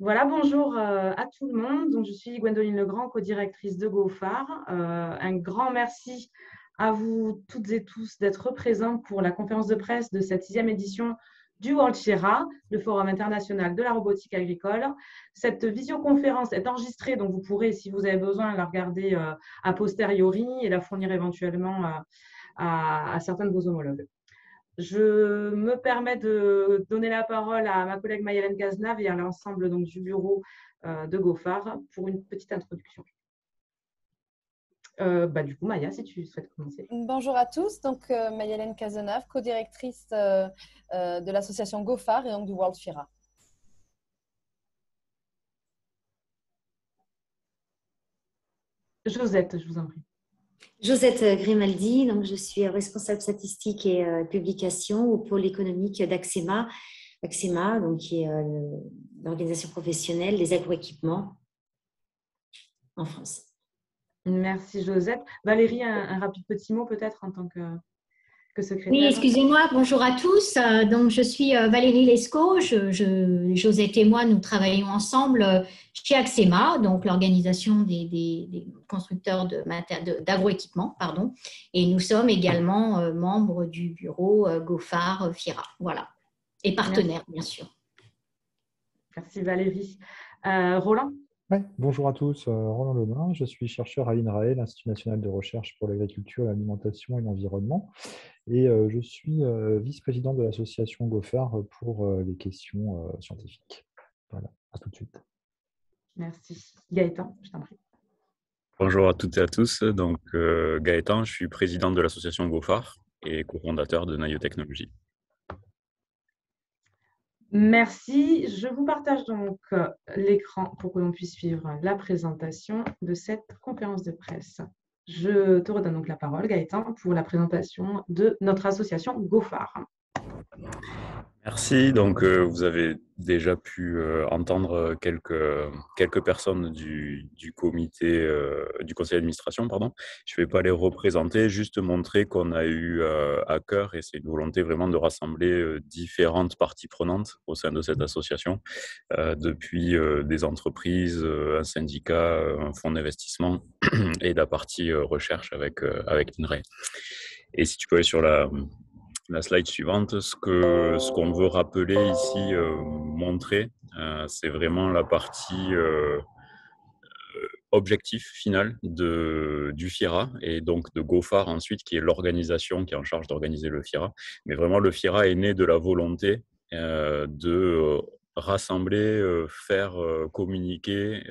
Voilà, bonjour à tout le monde. Donc, je suis Gwendoline Legrand, co-directrice de GoFar. Un grand merci à vous toutes et tous d'être présents pour la conférence de presse de cette 6e édition du World FIRA, le Forum international de la robotique agricole. Cette visioconférence est enregistrée, donc vous pourrez, si vous avez besoin, la regarder a posteriori et la fournir éventuellement à certains de vos homologues. Je me permets de donner la parole à ma collègue Mayelen Cazenave et à l'ensemble donc, du bureau de GoFar pour une petite introduction. Du coup, Maya, si tu souhaites commencer. Bonjour à tous, donc Mayelen Cazenave, co-directrice de l'association GoFar et donc du World FIRA. Josette, je vous en prie. Josette Grimaldi, donc je suis responsable statistique et publication au pôle économique d'Axema. Axema, donc, qui est l'organisation professionnelle des agroéquipements en France. Merci Josette. Valérie, un rapide petit mot peut-être en tant que secrétaire. Oui, excusez-moi, bonjour à tous. Donc, je suis Valérie Lescaut. Josette et moi, nous travaillons ensemble chez Axema, donc l'organisation des constructeurs d'agroéquipements, pardon. Et nous sommes également membres du bureau GoFar FIRA. Voilà. Et partenaires, bien sûr. Merci Valérie. Roland? Ouais, bonjour à tous, Roland Lebrun, je suis chercheur à l'INRAE, l'Institut national de recherche pour l'agriculture, l'alimentation et l'environnement, et je suis vice-président de l'association GoFar pour les questions scientifiques. Voilà, à tout de suite. Merci. Gaëtan, je t'en prie. Bonjour à toutes et à tous, donc Gaëtan, je suis président de l'association GoFar et cofondateur de Naio Technologies. Merci. Je vous partage donc l'écran pour que l'on puisse suivre la présentation de cette conférence de presse. Je te redonne donc la parole, Gaëtan, pour la présentation de notre association GoFar. Merci. Donc, vous avez déjà pu entendre quelques personnes du comité, du conseil d'administration, pardon. Je ne vais pas les représenter, juste montrer qu'on a eu à cœur, et c'est une volonté vraiment de rassembler différentes parties prenantes au sein de cette association, depuis des entreprises, un syndicat, un fonds d'investissement et la partie recherche avec l'INRAE. Et si tu peux aller sur la slide suivante, ce qu'on veut rappeler ici, montrer, c'est vraiment la partie objectif final du FIRA et donc de GoFar ensuite, qui est l'organisation qui est en charge d'organiser le FIRA. Mais vraiment, le FIRA est né de la volonté de rassembler, faire communiquer,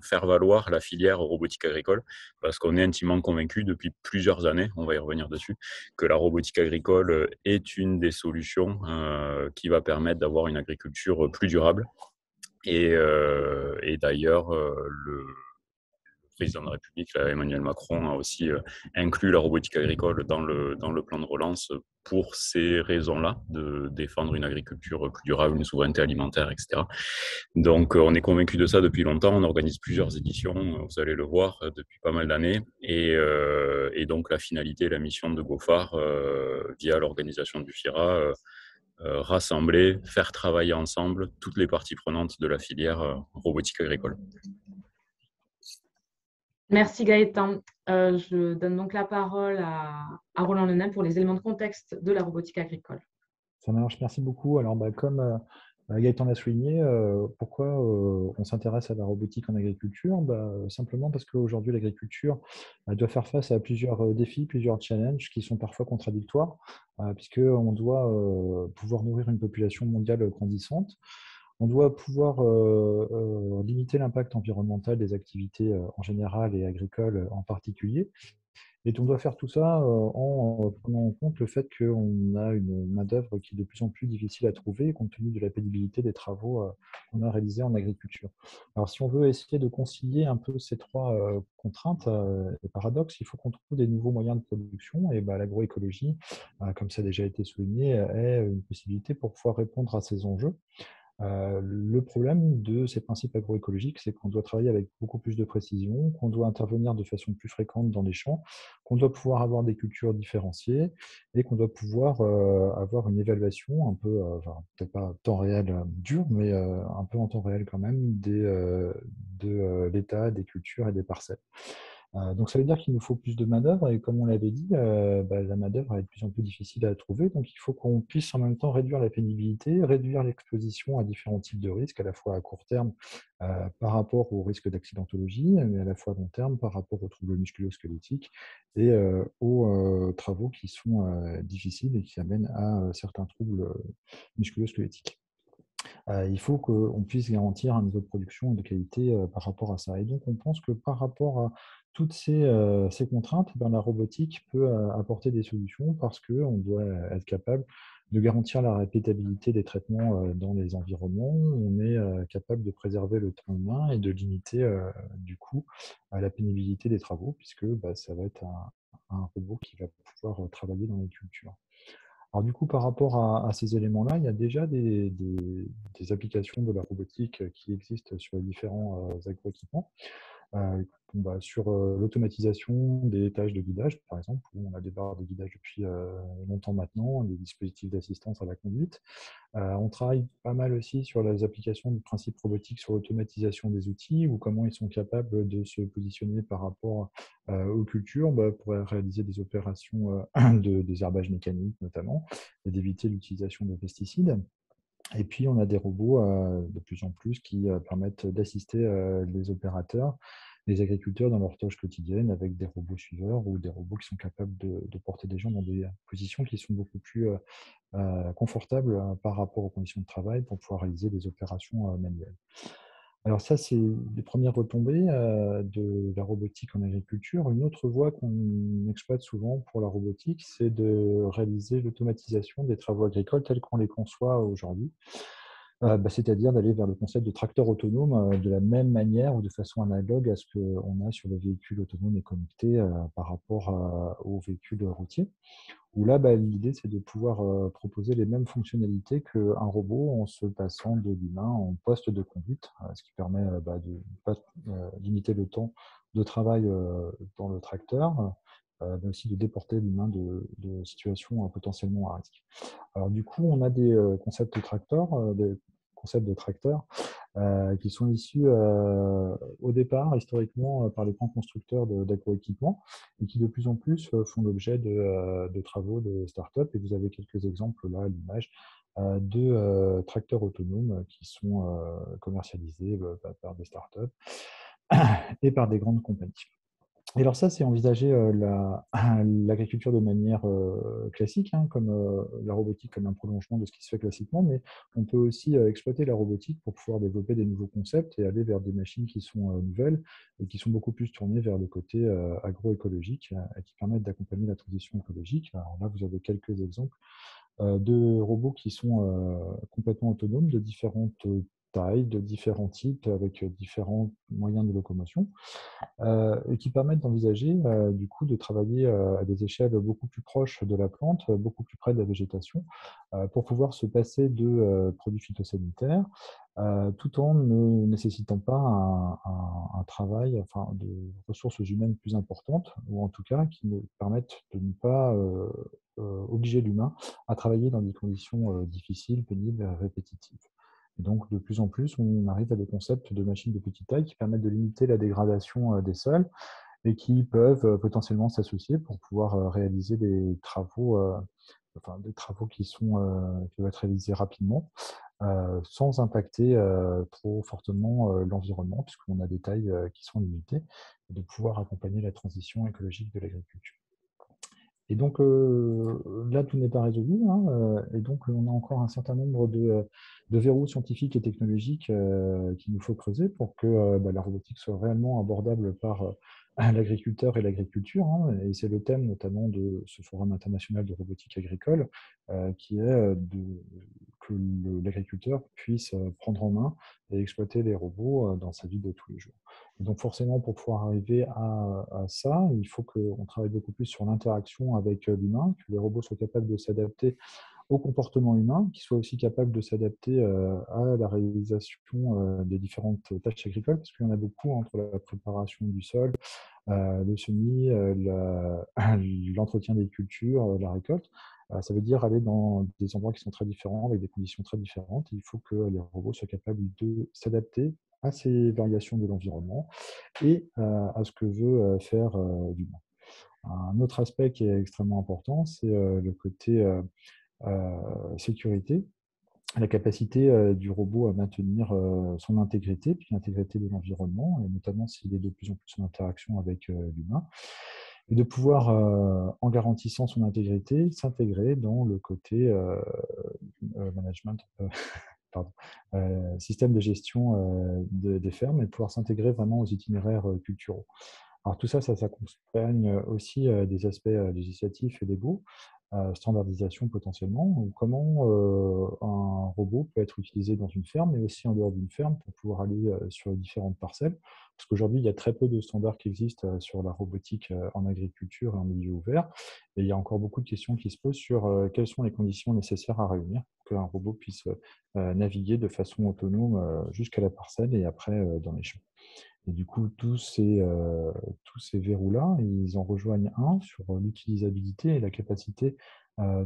faire valoir la filière robotique agricole, parce qu'on est intimement convaincu depuis plusieurs années, on va y revenir dessus, que la robotique agricole est une des solutions qui va permettre d'avoir une agriculture plus durable. Et d'ailleurs, le président de la République, là, Emmanuel Macron, a aussi inclus la robotique agricole dans le plan de relance pour ces raisons-là, de défendre une agriculture plus durable, une souveraineté alimentaire, etc. Donc, on est convaincu de ça depuis longtemps. On organise plusieurs éditions, vous allez le voir, depuis pas mal d'années. Et donc, la finalité, la mission de GoFar, via l'organisation du FIRA, rassembler, faire travailler ensemble toutes les parties prenantes de la filière robotique agricole. Merci Gaëtan. Je donne donc la parole à Roland Lenain pour les éléments de contexte de la robotique agricole. Ça marche, merci beaucoup. Alors, comme Gaëtan l'a souligné, pourquoi on s'intéresse à la robotique en agriculture? Simplement parce qu'aujourd'hui, l'agriculture doit faire face à plusieurs défis, plusieurs challenges qui sont parfois contradictoires, puisqu'on doit pouvoir nourrir une population mondiale grandissante. On doit pouvoir limiter l'impact environnemental des activités en général et agricoles en particulier. Et on doit faire tout ça en prenant en compte le fait qu'on a une main-d'œuvre qui est de plus en plus difficile à trouver compte tenu de la pénibilité des travaux qu'on a réalisés en agriculture. Alors, si on veut essayer de concilier un peu ces trois contraintes et paradoxes, il faut qu'on trouve des nouveaux moyens de production. Et l'agroécologie, comme ça a déjà été souligné, est une possibilité pour pouvoir répondre à ces enjeux. Le problème de ces principes agroécologiques, c'est qu'on doit travailler avec beaucoup plus de précision, qu'on doit intervenir de façon plus fréquente dans les champs, qu'on doit pouvoir avoir des cultures différenciées et qu'on doit pouvoir avoir une évaluation un peu, enfin, peut-être pas temps réel dur, mais un peu en temps réel quand même, de l'état des cultures et des parcelles. Donc ça veut dire qu'il nous faut plus de main-d'œuvre et comme on l'avait dit, la main-d'œuvre est de plus en plus difficile à trouver. Donc il faut qu'on puisse en même temps réduire la pénibilité, réduire l'exposition à différents types de risques, à la fois à court terme par rapport aux risques d'accidentologie, mais à la fois à long terme par rapport aux troubles musculo-squelettiques et aux travaux qui sont difficiles et qui amènent à certains troubles musculo-squelettiques. Il faut qu'on puisse garantir un niveau de production et de qualité par rapport à ça. Et donc, on pense que par rapport à toutes ces contraintes, la robotique peut apporter des solutions parce qu'on doit être capable de garantir la répétabilité des traitements dans les environnements. On est capable de préserver le temps humain et de limiter du coup la pénibilité des travaux puisque ça va être un robot qui va pouvoir travailler dans les cultures. Alors du coup, par rapport à ces éléments-là, il y a déjà des applications de la robotique qui existent sur les différents agroéquipements. Sur l'automatisation des tâches de guidage, par exemple, où on a des barres de guidage depuis longtemps maintenant, des dispositifs d'assistance à la conduite. On travaille pas mal aussi sur les applications du principe robotique sur l'automatisation des outils, ou comment ils sont capables de se positionner par rapport aux cultures pour réaliser des opérations de désherbage mécanique notamment, et d'éviter l'utilisation de pesticides. Et puis, on a des robots de plus en plus qui permettent d'assister les opérateurs, les agriculteurs dans leurs tâches quotidiennes avec des robots suiveurs ou des robots qui sont capables de porter des gens dans des positions qui sont beaucoup plus confortables par rapport aux conditions de travail pour pouvoir réaliser des opérations manuelles. Alors ça, c'est les premières retombées de la robotique en agriculture. Une autre voie qu'on exploite souvent pour la robotique, c'est de réaliser l'automatisation des travaux agricoles tels qu'on les conçoit aujourd'hui. C'est-à-dire d'aller vers le concept de tracteur autonome de la même manière ou de façon analogue à ce qu'on a sur le véhicule autonome et connecté par rapport aux véhicules routiers. Où là, l'idée, c'est de pouvoir proposer les mêmes fonctionnalités qu'un robot en se passant de l'humain en poste de conduite, ce qui permet de pas limiter le temps de travail dans le tracteur, mais aussi de déporter l'humain de situations potentiellement à risque. Alors du coup, on a des concepts de tracteurs qui sont issus au départ, historiquement, par les grands constructeurs d'agroéquipements et qui de plus en plus font l'objet de travaux de start-up. Et vous avez quelques exemples là à l'image de tracteurs autonomes qui sont commercialisés par des start-up et par des grandes compagnies. Et alors ça, c'est envisager l'agriculture de manière classique, comme la robotique comme un prolongement de ce qui se fait classiquement, mais on peut aussi exploiter la robotique pour pouvoir développer des nouveaux concepts et aller vers des machines qui sont nouvelles et qui sont beaucoup plus tournées vers le côté agroécologique et qui permettent d'accompagner la transition écologique. Alors là, vous avez quelques exemples de robots qui sont complètement autonomes, de différentes tailles, de différents types, avec différents moyens de locomotion. Et qui permettent d'envisager du coup de travailler à des échelles beaucoup plus proches de la plante, beaucoup plus près de la végétation, pour pouvoir se passer de produits phytosanitaires, tout en ne nécessitant pas un travail, enfin, de ressources humaines plus importantes, ou en tout cas qui nous permettent de ne pas obliger l'humain à travailler dans des conditions difficiles, pénibles, répétitives. Et donc, de plus en plus, on arrive à des concepts de machines de petite taille qui permettent de limiter la dégradation des sols et qui peuvent potentiellement s'associer pour pouvoir réaliser des travaux, des travaux qui peuvent être réalisés rapidement, sans impacter trop fortement l'environnement, puisqu'on a des tailles qui sont limitées, et de pouvoir accompagner la transition écologique de l'agriculture. Et donc là, tout n'est pas résolu, et donc on a encore un certain nombre de verrous scientifiques et technologiques qu'il nous faut creuser pour que la robotique soit réellement abordable par l'agriculteur et l'agriculture. Et c'est le thème notamment de ce Forum international de robotique agricole, qui est que l'agriculteur puisse prendre en main et exploiter les robots dans sa vie de tous les jours. Et donc forcément, pour pouvoir arriver à ça, il faut qu'on travaille beaucoup plus sur l'interaction avec l'humain, que les robots soient capables de s'adapter au comportement humain, qui soit aussi capable de s'adapter à la réalisation des différentes tâches agricoles, parce qu'il y en a beaucoup entre la préparation du sol, le semis, l'entretien des cultures, la récolte. Ça veut dire aller dans des endroits qui sont très différents, avec des conditions très différentes. Il faut que les robots soient capables de s'adapter à ces variations de l'environnement et à ce que veut faire l'humain. Un autre aspect qui est extrêmement important, c'est le côté sécurité, la capacité du robot à maintenir son intégrité, puis l'intégrité de l'environnement, et notamment s'il est de plus en plus en interaction avec l'humain, et de pouvoir, en garantissant son intégrité, s'intégrer dans le côté management, pardon, système de gestion des fermes, et pouvoir s'intégrer vraiment aux itinéraires culturaux. Alors tout ça, ça s'accompagne aussi des aspects législatifs et légaux, standardisation potentiellement, ou comment un robot peut être utilisé dans une ferme, mais aussi en dehors d'une ferme pour pouvoir aller sur les différentes parcelles. Parce qu'aujourd'hui, il y a très peu de standards qui existent sur la robotique en agriculture et en milieu ouvert. Et il y a encore beaucoup de questions qui se posent sur quelles sont les conditions nécessaires à réunir pour qu'un robot puisse naviguer de façon autonome jusqu'à la parcelle et après dans les champs. Et du coup, tous ces verrous-là, ils en rejoignent un sur l'utilisabilité et la capacité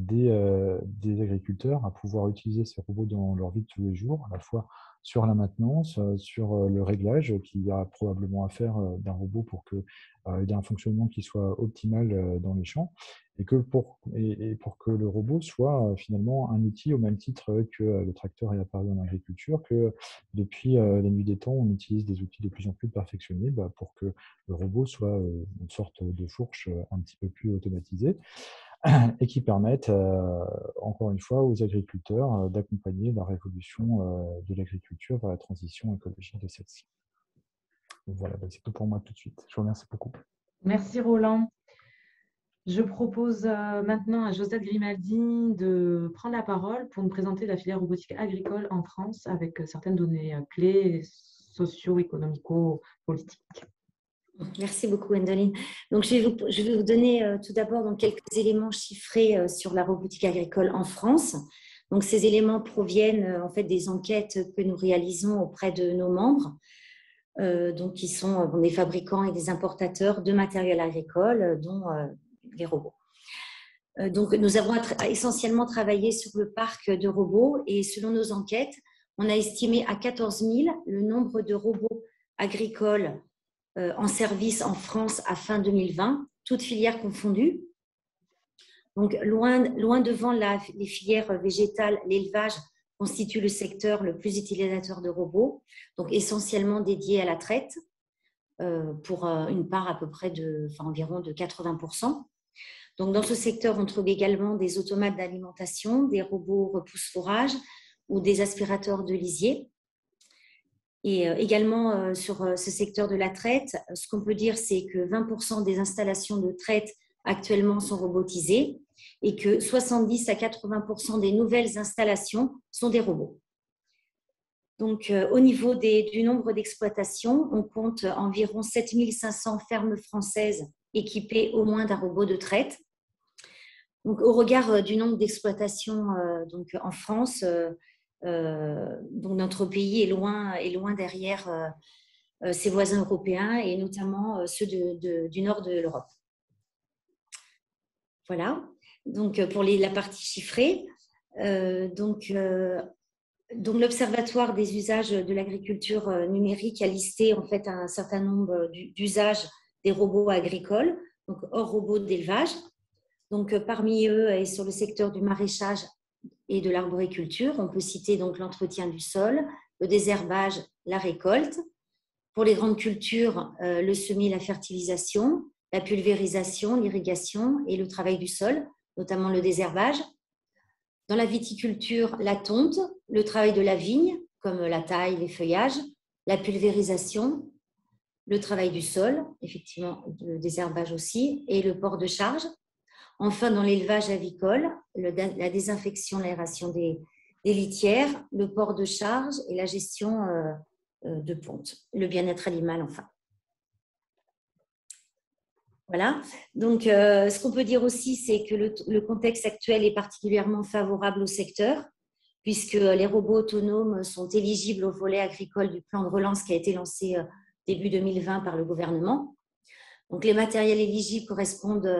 des agriculteurs à pouvoir utiliser ces robots dans leur vie de tous les jours, à la fois sur la maintenance, sur le réglage qu'il y a probablement à faire d'un robot pour qu'il y ait un fonctionnement qui soit optimal dans les champs, et pour que le robot soit finalement un outil au même titre que le tracteur est apparu en agriculture, que depuis la nuit des temps, on utilise des outils de plus en plus perfectionnés pour que le robot soit une sorte de fourche un petit peu plus automatisée et qui permettent, encore une fois, aux agriculteurs d'accompagner la révolution de l'agriculture vers la transition écologique de celle-ci. Voilà, c'est tout pour moi tout de suite. Je vous remercie beaucoup. Merci Roland. Je propose maintenant à Josette Grimaldi de prendre la parole pour nous présenter la filière robotique agricole en France avec certaines données clés socio-économico-politiques. Merci beaucoup, Gwendoline. Donc, je vais vous donner tout d'abord quelques éléments chiffrés sur la robotique agricole en France. Donc, ces éléments proviennent en fait des enquêtes que nous réalisons auprès de nos membres, qui sont des fabricants et des importateurs de matériel agricole, dont les robots. Donc, nous avons essentiellement travaillé sur le parc de robots et selon nos enquêtes, on a estimé à 14 000 le nombre de robots agricoles en service en France à fin 2020, toutes filières confondues. Donc, loin devant les filières végétales, l'élevage constitue le secteur le plus utilisateur de robots, donc essentiellement dédié à la traite, pour une part à peu près environ de 80%. Donc, dans ce secteur, on trouve également des automates d'alimentation, des robots repousse-fourrage ou des aspirateurs de lisier. Et également sur ce secteur de la traite, ce qu'on peut dire, c'est que 20% des installations de traite actuellement sont robotisées et que 70 à 80% des nouvelles installations sont des robots. Donc, au niveau du nombre d'exploitations, on compte environ 7500 fermes françaises équipées au moins d'un robot de traite. Donc, au regard du nombre d'exploitations en France, donc notre pays est loin derrière ses voisins européens et notamment ceux du nord de l'Europe. Voilà, donc pour la partie chiffrée, donc l'Observatoire des usages de l'agriculture numérique a listé en fait un certain nombre d'usages des robots agricoles, donc hors robots d'élevage. Donc parmi eux, et sur le secteur du maraîchage et de l'arboriculture, on peut citer donc l'entretien du sol, le désherbage, la récolte. Pour les grandes cultures, le semis, la fertilisation, la pulvérisation, l'irrigation et le travail du sol, notamment le désherbage. Dans la viticulture, la tonte, le travail de la vigne, comme la taille, les feuillages, la pulvérisation, le travail du sol, effectivement, le désherbage aussi, et le port de charge. Enfin, dans l'élevage avicole, la désinfection, l'aération des litières, le port de charge et la gestion de ponte, le bien-être animal, enfin. Voilà. Donc, ce qu'on peut dire aussi, c'est que le contexte actuel est particulièrement favorable au secteur, puisque les robots autonomes sont éligibles au volet agricole du plan de relance qui a été lancé début 2020 par le gouvernement. Donc, les matériels éligibles correspondent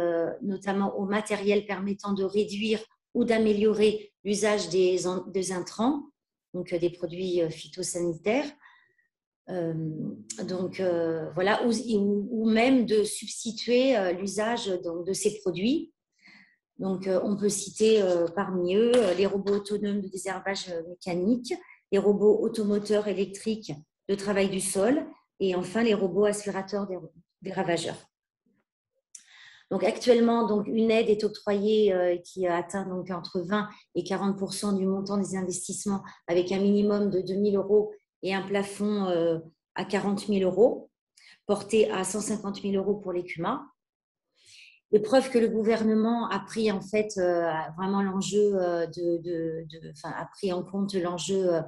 notamment au matériel permettant de réduire ou d'améliorer l'usage des intrants, donc des produits phytosanitaires. Voilà, ou même de substituer l'usage de ces produits. Donc, on peut citer parmi eux les robots autonomes de désherbage mécanique, les robots automoteurs électriques de travail du sol et enfin les robots aspirateurs des ravageurs. Donc, actuellement, une aide est octroyée qui atteint donc entre 20 et 40% du montant des investissements avec un minimum de 2 000 € et un plafond à 40 000 €, porté à 150 000 € pour les CUMA. Et preuve que le gouvernement a pris en fait vraiment l'enjeu a pris en compte l'enjeu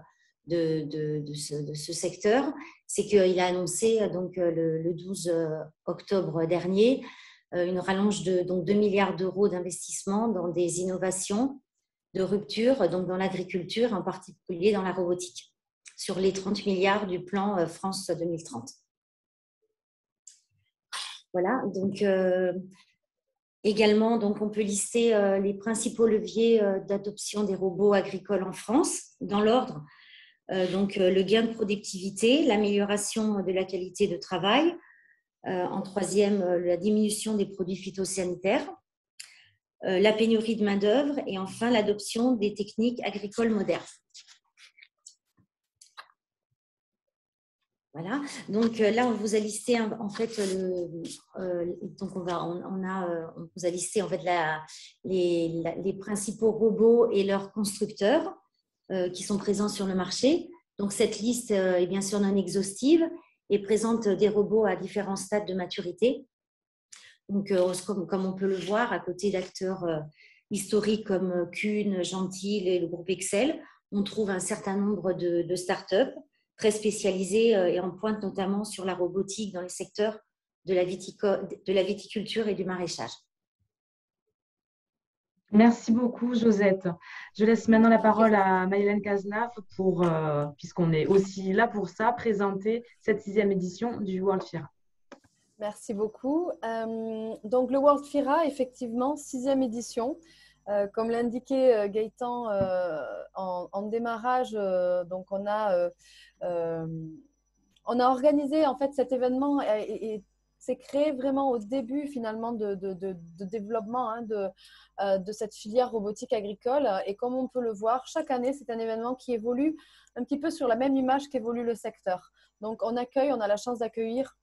de ce secteur, c'est qu'il a annoncé donc le 12 octobre dernier une rallonge de 2 milliards d'euros d'investissement dans des innovations de rupture, donc dans l'agriculture, en particulier dans la robotique, sur les 30 milliards du plan France 2030. Voilà, donc également, donc, on peut lister les principaux leviers d'adoption des robots agricoles en France, dans l'ordre. Donc, le gain de productivité, l'amélioration de la qualité de travail. En troisième, la diminution des produits phytosanitaires, la pénurie de main-d'œuvre et enfin l'adoption des techniques agricoles modernes. Voilà, donc là on vous a listé en fait donc on vous a listé en fait les principaux robots et leurs constructeurs qui sont présents sur le marché. Donc cette liste est bien sûr non exhaustive et présente des robots à différents stades de maturité. Donc comme on peut le voir, à côté d'acteurs historiques comme Kuhn, Gentil et le groupe Excel, on trouve un certain nombre de startups très spécialisés et en pointe notamment sur la robotique dans les secteurs de la viticulture et du maraîchage. Merci beaucoup, Josette. Je laisse maintenant la parole à Mayelen Cazenave pour, puisqu'on est aussi là pour ça, présenter cette 6e édition du World FIRA. Merci beaucoup. Donc, le World FIRA, effectivement, 6e édition. Comme l'indiquait Gaëtan en démarrage, donc on a organisé en fait cet événement et c'est créé vraiment au début finalement de développement de cette filière robotique agricole. Et comme on peut le voir, chaque année, c'est un événement qui évolue un petit peu sur la même image qu'évolue le secteur. Donc, on a la chance d'accueillir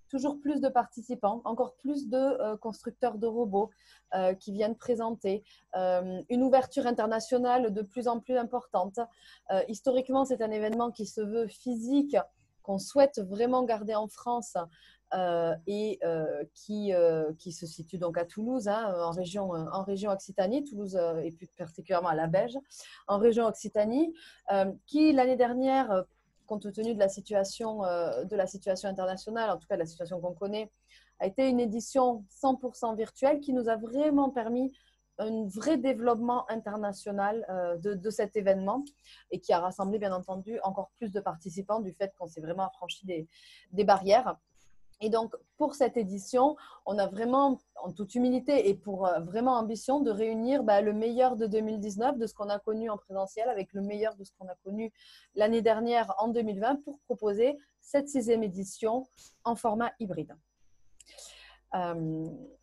toujours plus de participants, encore plus de constructeurs de robots qui viennent présenter, une ouverture internationale de plus en plus importante. Historiquement, c'est un événement qui se veut physique, qu'on souhaite vraiment garder en France et qui se situe donc à Toulouse, en région Occitanie, Toulouse et plus particulièrement à la Beige, en région Occitanie, qui l'année dernière, compte tenu de la situation internationale, en tout cas de la situation qu'on connaît, a été une édition 100% virtuelle qui nous a vraiment permis un vrai développement international de cet événement et qui a rassemblé bien entendu encore plus de participants du fait qu'on s'est vraiment affranchi des barrières. Et donc, pour cette édition, on a vraiment, en toute humilité et pour vraiment ambition, de réunir le meilleur de 2019, de ce qu'on a connu en présentiel, avec le meilleur de ce qu'on a connu l'année dernière en 2020, pour proposer cette 6e édition en format hybride.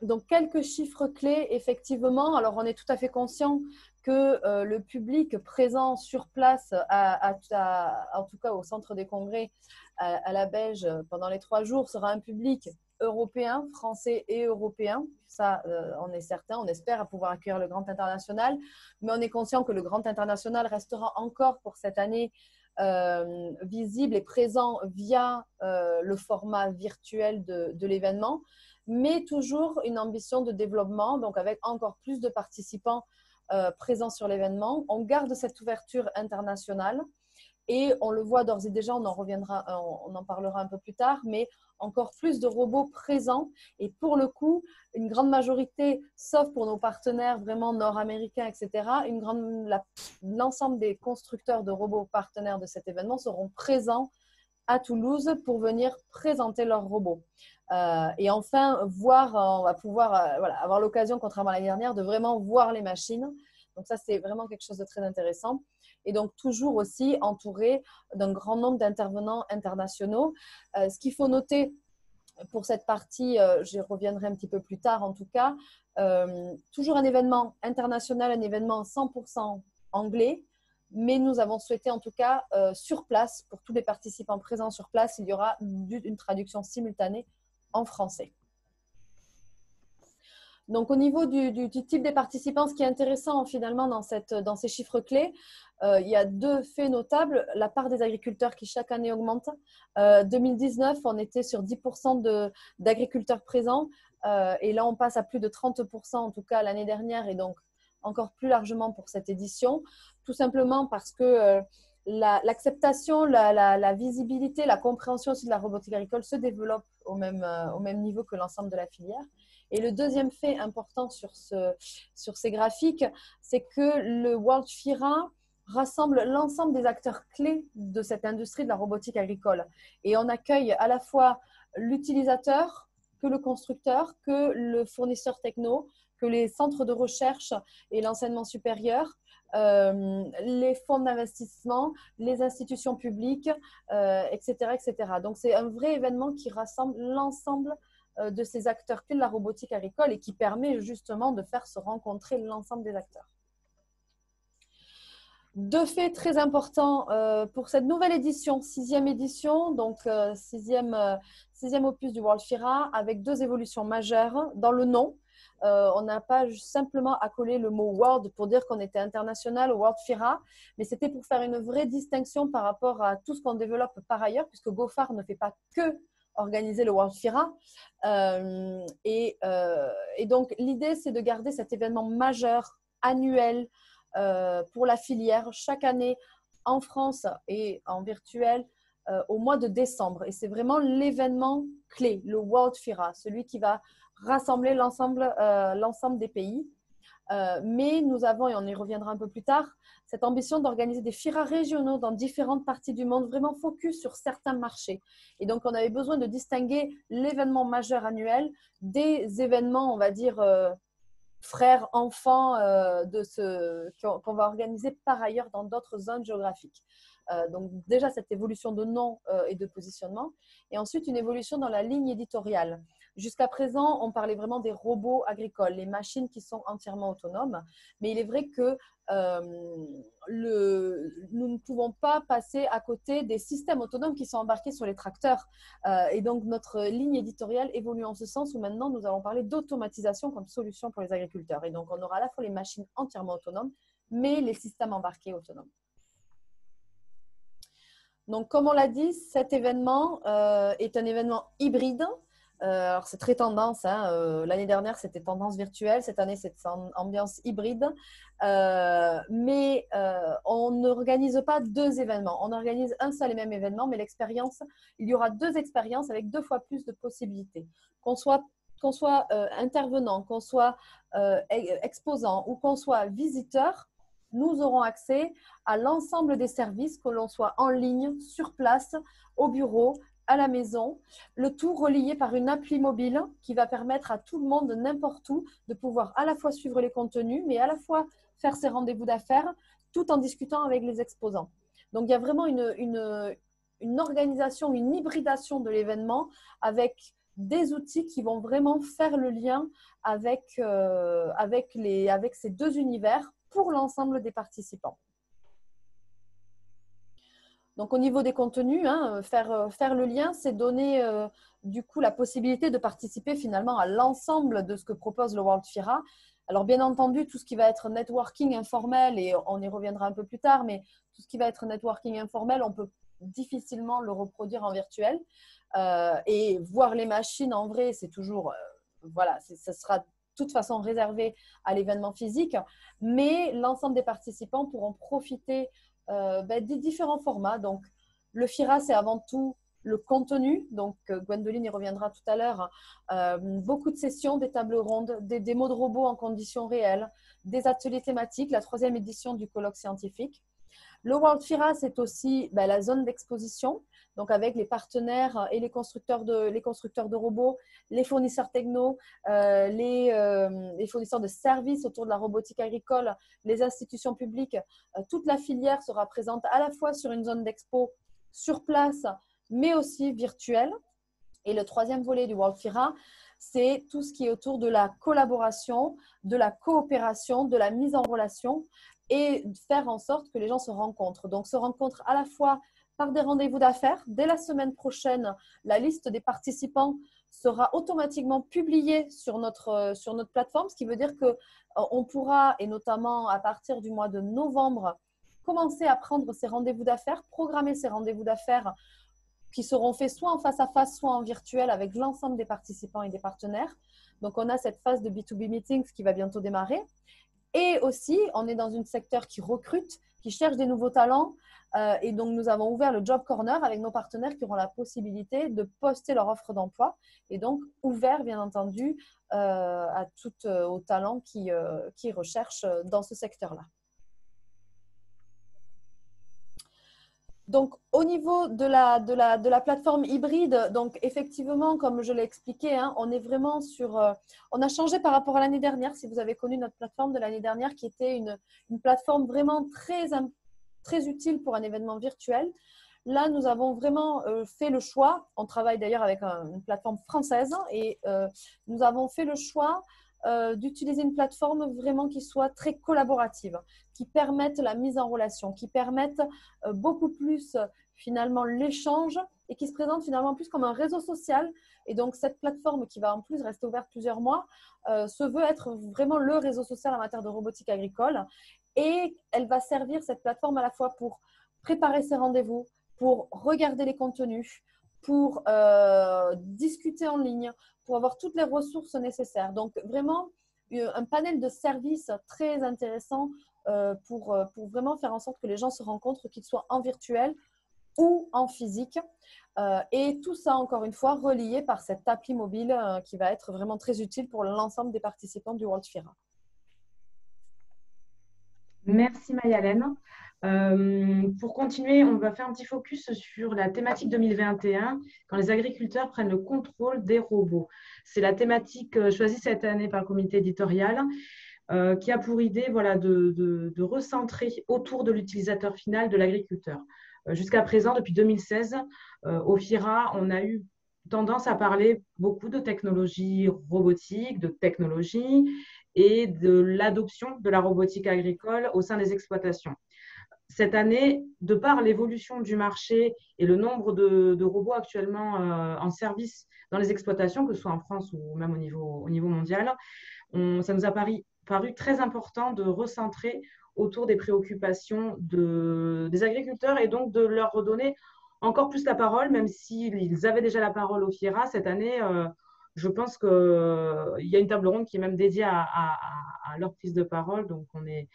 Donc, quelques chiffres clés, effectivement. Alors, on est tout à fait conscient que le public présent sur place, en tout cas au centre des congrès à la Beige, pendant les 3 jours, sera un public européen, français et européen. Ça, on est certain, on espère pouvoir accueillir le Grand International, mais on est conscient que le Grand International restera encore pour cette année visible et présent via le format virtuel de l'événement, mais toujours une ambition de développement, donc avec encore plus de participants présents sur l'événement. On garde cette ouverture internationale Et on le voit d'ores et déjà, on en parlera un peu plus tard, mais encore plus de robots présents. Et pour le coup, une grande majorité, sauf pour nos partenaires vraiment nord-américains, etc., l'ensemble des constructeurs de robots partenaires de cet événement seront présents à Toulouse pour venir présenter leurs robots. Et enfin, on va pouvoir avoir l'occasion, contrairement à l'année dernière, de vraiment voir les machines. Donc ça, c'est vraiment quelque chose de très intéressant. Et donc, toujours aussi entouré d'un grand nombre d'intervenants internationaux. Ce qu'il faut noter pour cette partie, j'y reviendrai un petit peu plus tard en tout cas, toujours un événement international, un événement 100% anglais, mais nous avons souhaité en tout cas sur place, pour tous les participants présents sur place, il y aura une traduction simultanée en français. Donc, au niveau du type des participants, ce qui est intéressant finalement dans ces chiffres clés, il y a deux faits notables. La part des agriculteurs qui chaque année augmente. 2019, on était sur 10% d'agriculteurs présents et là, on passe à plus de 30% en tout cas l'année dernière et donc encore plus largement pour cette édition. Tout simplement parce que l'acceptation, la visibilité, la compréhension aussi de la robotique agricole se développe au même niveau que l'ensemble de la filière. Et le deuxième fait important sur ces graphiques, c'est que le World FIRA rassemble l'ensemble des acteurs clés de cette industrie de la robotique agricole. Et on accueille à la fois l'utilisateur, que le constructeur, que le fournisseur techno, que les centres de recherche et l'enseignement supérieur, les fonds d'investissement, les institutions publiques, etc., etc. Donc, c'est un vrai événement qui rassemble l'ensemble de ces acteurs clés de la robotique agricole et qui permet justement de faire se rencontrer l'ensemble des acteurs. Deux faits très importants pour cette nouvelle édition, 6e édition, donc 6e opus du World FIRA, avec deux évolutions majeures dans le nom. On n'a pas simplement accolé le mot World pour dire qu'on était international au World FIRA, mais c'était pour faire une vraie distinction par rapport à tout ce qu'on développe par ailleurs, puisque GoFar ne fait pas que organiser le World FIRA. Et donc, l'idée, c'est de garder cet événement majeur, annuel, pour la filière, chaque année en France et en virtuel, au mois de décembre. Et c'est vraiment l'événement clé, le World FIRA, celui qui va rassembler l'ensemble des pays. Mais nous avons, et on y reviendra un peu plus tard, cette ambition d'organiser des FIRA régionaux dans différentes parties du monde, vraiment focus sur certains marchés. Et donc, on avait besoin de distinguer l'événement majeur annuel des événements, on va dire, frères, enfants qu'on va organiser par ailleurs dans d'autres zones géographiques. Donc, déjà, cette évolution de nom et de positionnement. Et ensuite, une évolution dans la ligne éditoriale. Jusqu'à présent, on parlait vraiment des robots agricoles, les machines qui sont entièrement autonomes. Mais il est vrai que nous ne pouvons pas passer à côté des systèmes autonomes qui sont embarqués sur les tracteurs. Et donc, notre ligne éditoriale évolue en ce sens où maintenant, nous allons parler d'automatisation comme solution pour les agriculteurs. Et donc, on aura à la fois les machines entièrement autonomes, mais les systèmes embarqués autonomes. Donc, comme on l'a dit, cet événement est un événement hybride. Alors, c'est très tendance. L'année dernière, c'était tendance virtuelle. Cette année, c'est ambiance hybride. Mais on n'organise pas deux événements. On organise un seul et même événement, mais il y aura deux expériences avec 2 fois plus de possibilités. Qu'on soit intervenant, qu'on soit exposant ou qu'on soit visiteur, nous aurons accès à l'ensemble des services, que l'on soit en ligne, sur place, au bureau, à la maison, le tout relié par une appli mobile qui va permettre à tout le monde, n'importe où, de pouvoir à la fois suivre les contenus, mais à la fois faire ses rendez-vous d'affaires, tout en discutant avec les exposants. Donc, il y a vraiment une organisation, une hybridation de l'événement avec des outils qui vont vraiment faire le lien avec ces deux univers pour l'ensemble des participants. Donc, au niveau des contenus, faire le lien, c'est donner du coup la possibilité de participer finalement à l'ensemble de ce que propose le World FIRA. Alors, bien entendu, tout ce qui va être networking informel, et on y reviendra un peu plus tard, mais tout ce qui va être networking informel, on peut difficilement le reproduire en virtuel. Et voir les machines en vrai, c'est toujours, ça sera toute façon réservé à l'événement physique, mais l'ensemble des participants pourront profiter des différents formats. Donc, le FIRA, c'est avant tout le contenu. Donc, Gwendoline y reviendra tout à l'heure. Beaucoup de sessions, des tables rondes, des démos de robots en conditions réelles, des ateliers thématiques, la 3e édition du colloque scientifique. Le World FIRA, c'est aussi la zone d'exposition, donc avec les partenaires et les constructeurs de robots, les fournisseurs techno, les fournisseurs de services autour de la robotique agricole, les institutions publiques. Toute la filière sera présente à la fois sur une zone d'expo sur place, mais aussi virtuelle. Et le 3e volet du World FIRA, c'est tout ce qui est autour de la collaboration, de la coopération, de la mise en relation et faire en sorte que les gens se rencontrent. Donc, se rencontrent à la fois par des rendez-vous d'affaires. Dès la semaine prochaine, la liste des participants sera automatiquement publiée sur notre plateforme, ce qui veut dire qu'on pourra, et notamment à partir du mois de novembre, commencer à prendre ces rendez-vous d'affaires, programmer ces rendez-vous d'affaires qui seront faits soit en face à face, soit en virtuel avec l'ensemble des participants et des partenaires. Donc, on a cette phase de B2B Meetings qui va bientôt démarrer. Et aussi, on est dans un secteur qui recrute, qui cherche des nouveaux talents. Et donc, nous avons ouvert le Job Corner avec nos partenaires qui auront la possibilité de poster leur offre d'emploi. Et donc, ouvert, bien entendu, aux talents qui recherchent dans ce secteur-là. Donc, au niveau de la plateforme hybride, donc effectivement, comme je l'ai expliqué, on est vraiment on a changé par rapport à l'année dernière, si vous avez connu notre plateforme de l'année dernière, qui était une plateforme vraiment très utile pour un événement virtuel. Là, nous avons vraiment fait le choix, on travaille d'ailleurs avec une plateforme française, et nous avons fait le choix d'utiliser une plateforme vraiment qui soit très collaborative, qui permette la mise en relation, qui permette beaucoup plus finalement l'échange et qui se présente finalement plus comme un réseau social. Et donc cette plateforme qui va en plus rester ouverte plusieurs mois se veut être vraiment le réseau social en matière de robotique agricole, et elle va servir cette plateforme à la fois pour préparer ses rendez-vous, pour regarder les contenus, pour discuter en ligne, pour avoir toutes les ressources nécessaires. Donc, vraiment, un panel de services très intéressant pour vraiment faire en sorte que les gens se rencontrent, qu'ils soient en virtuel ou en physique. Et tout ça, encore une fois, relié par cette appli mobile qui va être vraiment très utile pour l'ensemble des participants du World FIRA. Merci Maya-Hélène. Pour continuer, on va faire un petit focus sur la thématique 2021, quand les agriculteurs prennent le contrôle des robots. C'est la thématique choisie cette année par le comité éditorial qui a pour idée de recentrer autour de l'utilisateur final de l'agriculteur. Jusqu'à présent, depuis 2016, au FIRA, on a eu tendance à parler beaucoup de technologie robotique, de technologie et de l'adoption de la robotique agricole au sein des exploitations. Cette année, de par l'évolution du marché et le nombre de robots actuellement en service dans les exploitations, que ce soit en France ou même au niveau mondial, ça nous a paru très important de recentrer autour des préoccupations des agriculteurs et donc de leur redonner encore plus la parole, même s'ils avaient déjà la parole au FIRA. Cette année, je pense qu'il y a une table ronde qui est même dédiée à leur prise de parole, donc on est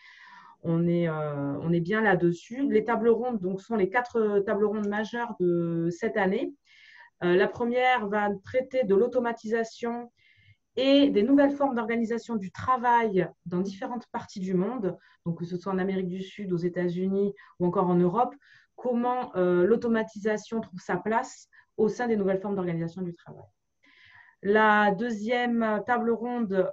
bien là-dessus. Les tables rondes donc, sont les 4 tables rondes majeures de cette année. La première va traiter de l'automatisation et des nouvelles formes d'organisation du travail dans différentes parties du monde, donc que ce soit en Amérique du Sud, aux États-Unis ou encore en Europe, comment l'automatisation trouve sa place au sein des nouvelles formes d'organisation du travail. La deuxième table ronde,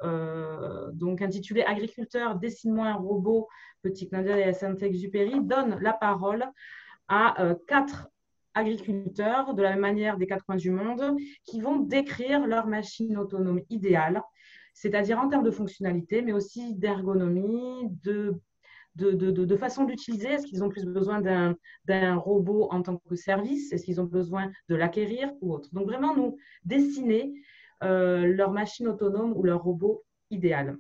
donc intitulée « Agriculteur, dessine-moi un robot », petit clin d'œil à Saint-Exupéry, donne la parole à 4 agriculteurs, de la même manière des 4 coins du monde, qui vont décrire leur machine autonome idéale, c'est-à-dire en termes de fonctionnalité, mais aussi d'ergonomie, de façon d'utiliser. Est-ce qu'ils ont plus besoin d'un robot en tant que service? Est-ce qu'ils ont besoin de l'acquérir ou autre? Donc vraiment nous dessiner leur machine autonome ou leur robot idéal.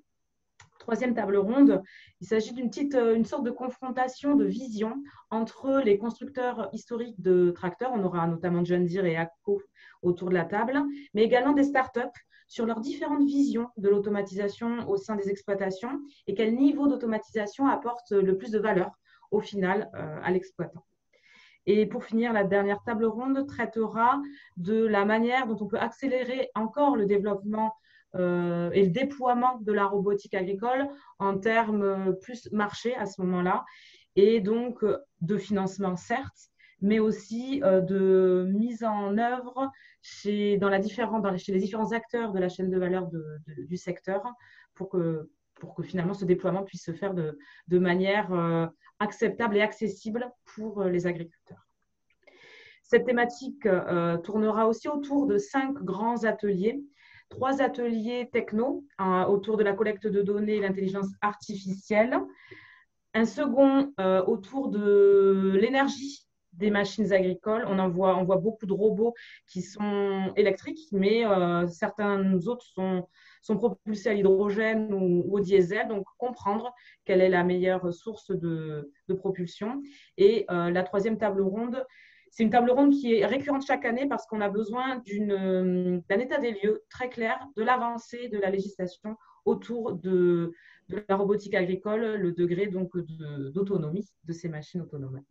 Troisième table ronde, il s'agit une sorte de confrontation de vision entre les constructeurs historiques de tracteurs. On aura notamment John Deere et AGCO autour de la table, mais également des startups sur leurs différentes visions de l'automatisation au sein des exploitations et quel niveau d'automatisation apporte le plus de valeur au final à l'exploitant. Et pour finir, la dernière table ronde traitera de la manière dont on peut accélérer encore le développement et le déploiement de la robotique agricole en termes plus marché à ce moment-là, et donc de financement certes, mais aussi de mise en œuvre chez les différents acteurs de la chaîne de valeur du secteur pour que finalement ce déploiement puisse se faire de manière acceptable et accessible pour les agriculteurs. Cette thématique tournera aussi autour de 5 grands ateliers. 3 ateliers techno autour de la collecte de données et l'intelligence artificielle. Un second autour de l'énergie des machines agricoles. On voit beaucoup de robots qui sont électriques, mais certains autres sont propulsés à l'hydrogène ou au diesel. Donc, comprendre quelle est la meilleure source de propulsion. Et la troisième table ronde, c'est une table ronde qui est récurrente chaque année parce qu'on a besoin d'un état des lieux très clair de l'avancée de la législation autour de la robotique agricole, le degré donc d'autonomie de ces machines autonomes.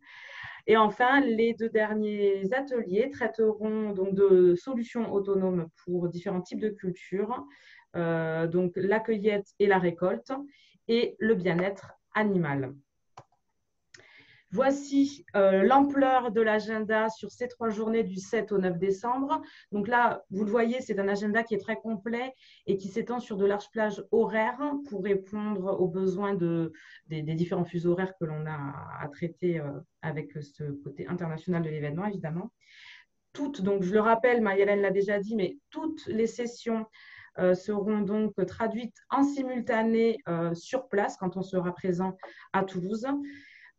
Et enfin, les 2 derniers ateliers traiteront donc de solutions autonomes pour différents types de cultures, donc la cueillette et la récolte, et le bien-être animal. Voici l'ampleur de l'agenda sur ces 3 journées du 7 au 9 décembre. Donc là, vous le voyez, c'est un agenda qui est très complet et qui s'étend sur de larges plages horaires pour répondre aux besoins des différents fuseaux horaires que l'on a à traiter avec ce côté international de l'événement, évidemment. Donc je le rappelle, Marie-Hélène l'a déjà dit, mais toutes les sessions seront donc traduites en simultané sur place quand on sera présent à Toulouse.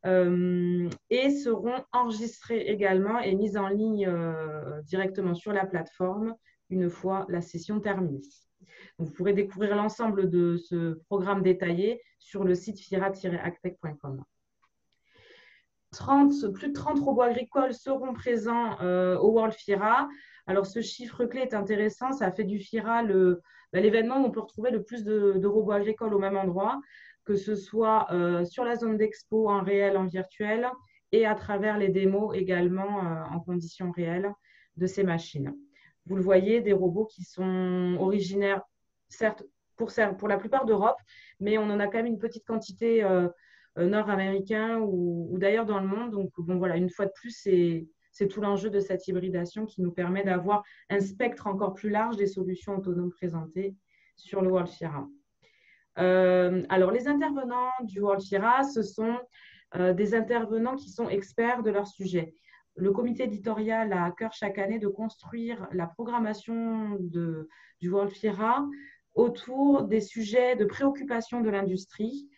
Et seront enregistrées également et mises en ligne directement sur la plateforme une fois la session terminée. Donc, vous pourrez découvrir l'ensemble de ce programme détaillé sur le site fira-actec.com. Plus de 30 robots agricoles seront présents au World FIRA. Alors, ce chiffre clé est intéressant. Ça fait du FIRA l'événement où on peut retrouver le plus de robots agricoles au même endroit, que ce soit sur la zone d'expo en réel, en virtuel, et à travers les démos également en conditions réelles de ces machines. Vous le voyez, des robots qui sont originaires, certes, pour la plupart d'Europe, mais on en a quand même une petite quantité nord-américain ou d'ailleurs dans le monde. Donc, bon, voilà, une fois de plus, c'est tout l'enjeu de cette hybridation qui nous permet d'avoir un spectre encore plus large des solutions autonomes présentées sur le World FIRA. Alors, les intervenants du World FIRA, ce sont des intervenants qui sont experts de leur sujet. Le comité éditorial a à cœur chaque année de construire la programmation du World FIRA autour des sujets de préoccupation de l'industrie,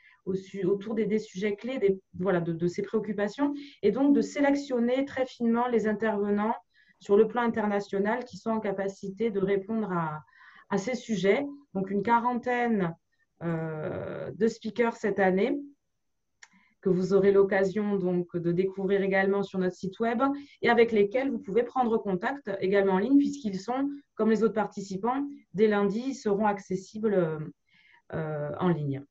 autour des sujets clés de ces préoccupations, et donc de sélectionner très finement les intervenants sur le plan international qui sont en capacité de répondre à ces sujets. Donc, une quarantaine de speakers cette année, que vous aurez l'occasion donc de découvrir également sur notre site web et avec lesquels vous pouvez prendre contact également en ligne puisqu'ils sont, comme les autres participants, dès lundi, seront accessibles en ligne.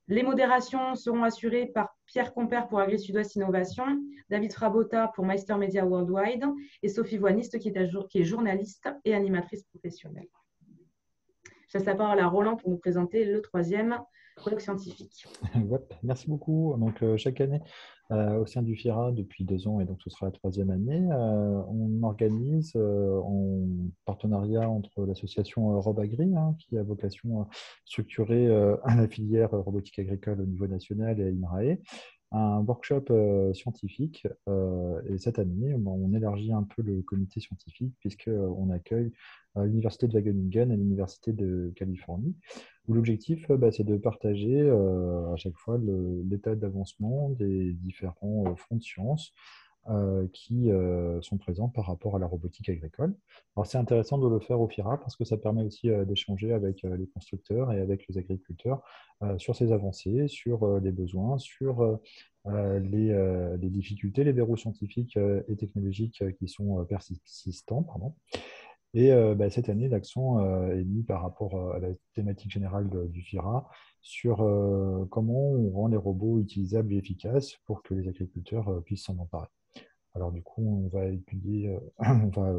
Les modérations seront assurées par Pierre Compère pour Agri Sud-Ouest Innovation, David Frabotta pour Meister Media Worldwide et Sophie Voiniste qui est journaliste et animatrice professionnelle. Je laisse la parole à Roland pour nous présenter le 3e colloque scientifique. Merci beaucoup. Donc, chaque année, au sein du FIRA, depuis 2 ans, et donc ce sera la 3e année, on organise en partenariat entre l'association RobAgri, qui a vocation à structurer la filière robotique agricole au niveau national et à INRAE, un workshop scientifique. Et cette année, on élargit un peu le comité scientifique puisqu'on accueille l'Université de Wageningen et l'Université de Californie, où l'objectif, c'est de partager à chaque fois l'état d'avancement des différents fronts de sciences qui sont présents par rapport à la robotique agricole. Alors, c'est intéressant de le faire au FIRA parce que ça permet aussi d'échanger avec les constructeurs et avec les agriculteurs sur ces avancées, sur les besoins, sur les difficultés, les verrous scientifiques et technologiques qui sont persistants. Et cette année, l'accent est mis par rapport à la thématique générale du FIRA sur comment on rend les robots utilisables et efficaces pour que les agriculteurs puissent s'en emparer. Alors du coup, on va étudier, on va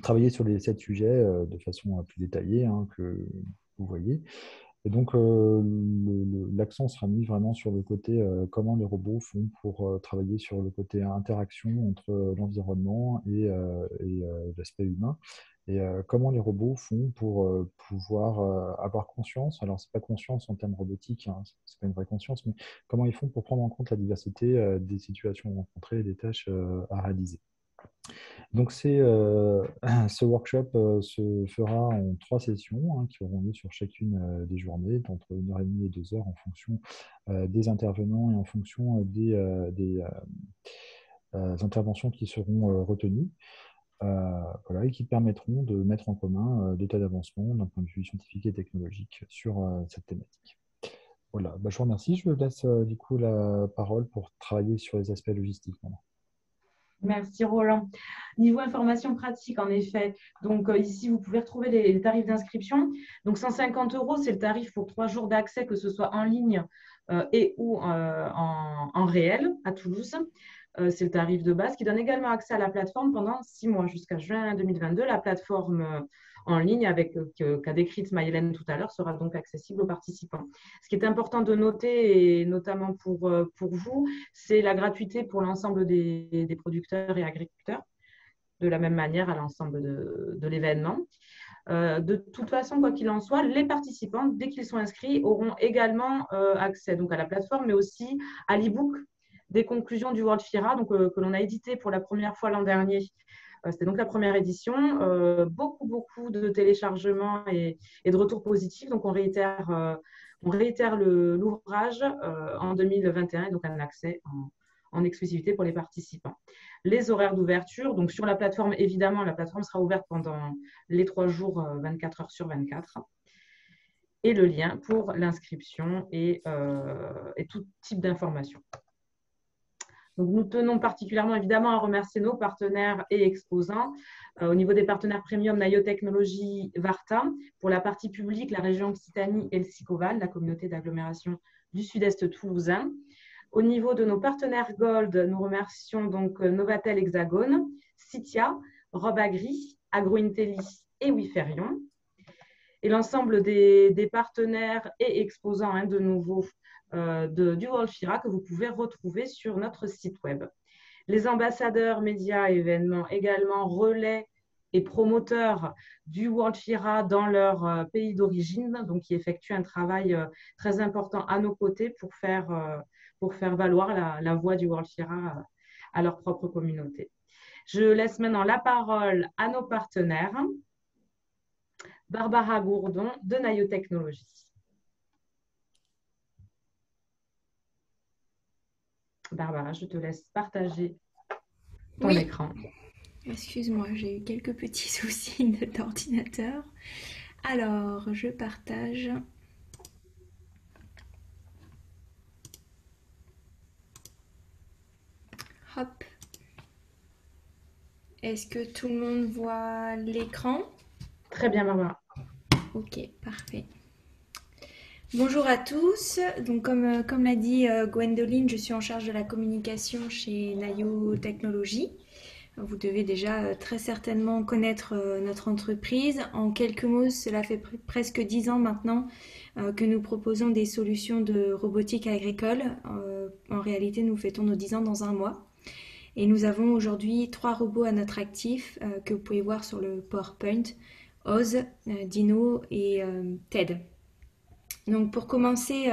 travailler sur les 7 sujets de façon plus détaillée que vous voyez. Et donc, l'accent sera mis vraiment sur le côté comment les robots font pour travailler sur le côté interaction entre l'environnement et l'aspect humain. Et comment les robots font pour pouvoir avoir conscience, alors c'est pas conscience en termes robotiques, c'est pas une vraie conscience, mais comment ils font pour prendre en compte la diversité des situations rencontrées et des tâches à réaliser. Donc, ce workshop se fera en 3 sessions qui auront lieu sur chacune des journées, d'entre 1h30 et 2 heures en fonction des intervenants et en fonction des interventions qui seront retenues. Voilà, et qui permettront de mettre en commun l'état d'avancement d'un point de vue scientifique et technologique sur cette thématique. Voilà, je vous remercie. Je laisse du coup la parole pour travailler sur les aspects logistiques maintenant. Merci Roland. Niveau information pratique, en effet, donc ici vous pouvez retrouver les tarifs d'inscription. Donc 150 €, c'est le tarif pour 3 jours d'accès, que ce soit en ligne et ou en réel à Toulouse. C'est le tarif de base qui donne également accès à la plateforme pendant 6 mois jusqu'à juin 2022. La plateforme en ligne qu'a décrite Maëlène tout à l'heure sera donc accessible aux participants. Ce qui est important de noter, et notamment pour vous, c'est la gratuité pour l'ensemble des producteurs et agriculteurs, de la même manière à l'ensemble de l'événement. De toute façon, quoi qu'il en soit, les participants, dès qu'ils sont inscrits, auront également accès donc à la plateforme, mais aussi à l'e-book des conclusions du World FIRA, donc, que l'on a édité pour la première fois l'an dernier. C'était donc la première édition. Beaucoup de téléchargements et de retours positifs. Donc, on réitère l'ouvrage en 2021, donc un accès en exclusivité pour les participants. Les horaires d'ouverture, donc sur la plateforme, évidemment, la plateforme sera ouverte pendant les 3 jours, 24 heures sur 24. Et le lien pour l'inscription et tout type d'informations. Donc, nous tenons particulièrement évidemment à remercier nos partenaires et exposants. Au niveau des partenaires premium, Nayo Technologies, Varta. Pour la partie publique, la région Occitanie et le Sicoval, la communauté d'agglomération du sud-est toulousain. Au niveau de nos partenaires Gold, nous remercions donc Novatel Hexagone, Citia, Robagri, AgroIntelli et Wiferion. Et l'ensemble des partenaires et exposants de nouveau du World FIRA que vous pouvez retrouver sur notre site web. Les ambassadeurs, médias et événements également relais et promoteurs du World FIRA dans leur pays d'origine, donc qui effectuent un travail très important à nos côtés pour faire valoir la voix du World FIRA à leur propre communauté. Je laisse maintenant la parole à nos partenaires. Barbara Gourdon de Nayo Technologies. Barbara, je te laisse partager ton écran. Excuse-moi, j'ai eu quelques petits soucis d'ordinateur. Alors, je partage. Hop. Est-ce que tout le monde voit l'écran? Très bien, Barbara. Ok, parfait. Bonjour à tous. Donc, comme l'a dit Gwendoline, je suis en charge de la communication chez Nayo Technologies. Vous devez déjà très certainement connaître notre entreprise. En quelques mots, cela fait presque 10 ans maintenant que nous proposons des solutions de robotique agricole. En réalité, nous fêtons nos 10 ans dans un mois. Et nous avons aujourd'hui 3 robots à notre actif que vous pouvez voir sur le PowerPoint. Oz, Dino et Ted. Donc pour commencer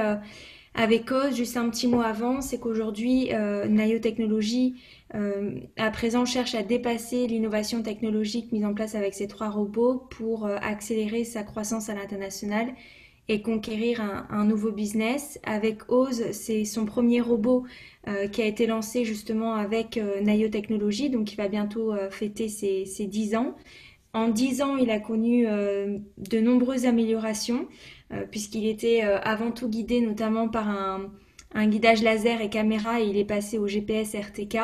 avec Oz, juste un petit mot avant, c'est qu'aujourd'hui Nayo Technologies à présent cherche à dépasser l'innovation technologique mise en place avec ces 3 robots pour accélérer sa croissance à l'international et conquérir un nouveau business. Avec Oz, c'est son premier robot qui a été lancé justement avec Nayo Technologies, donc il va bientôt fêter ses 10 ans. En 10 ans, il a connu de nombreuses améliorations puisqu'il était avant tout guidé notamment par un guidage laser et caméra et il est passé au GPS RTK,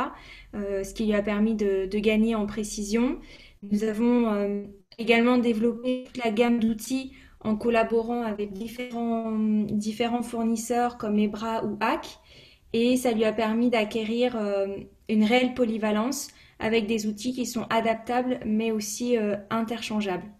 ce qui lui a permis de gagner en précision. Nous avons également développé toute la gamme d'outils en collaborant avec différents fournisseurs comme Ebra ou Hack. Et ça lui a permis d'acquérir une réelle polyvalence avec des outils qui sont adaptables mais aussi interchangeables.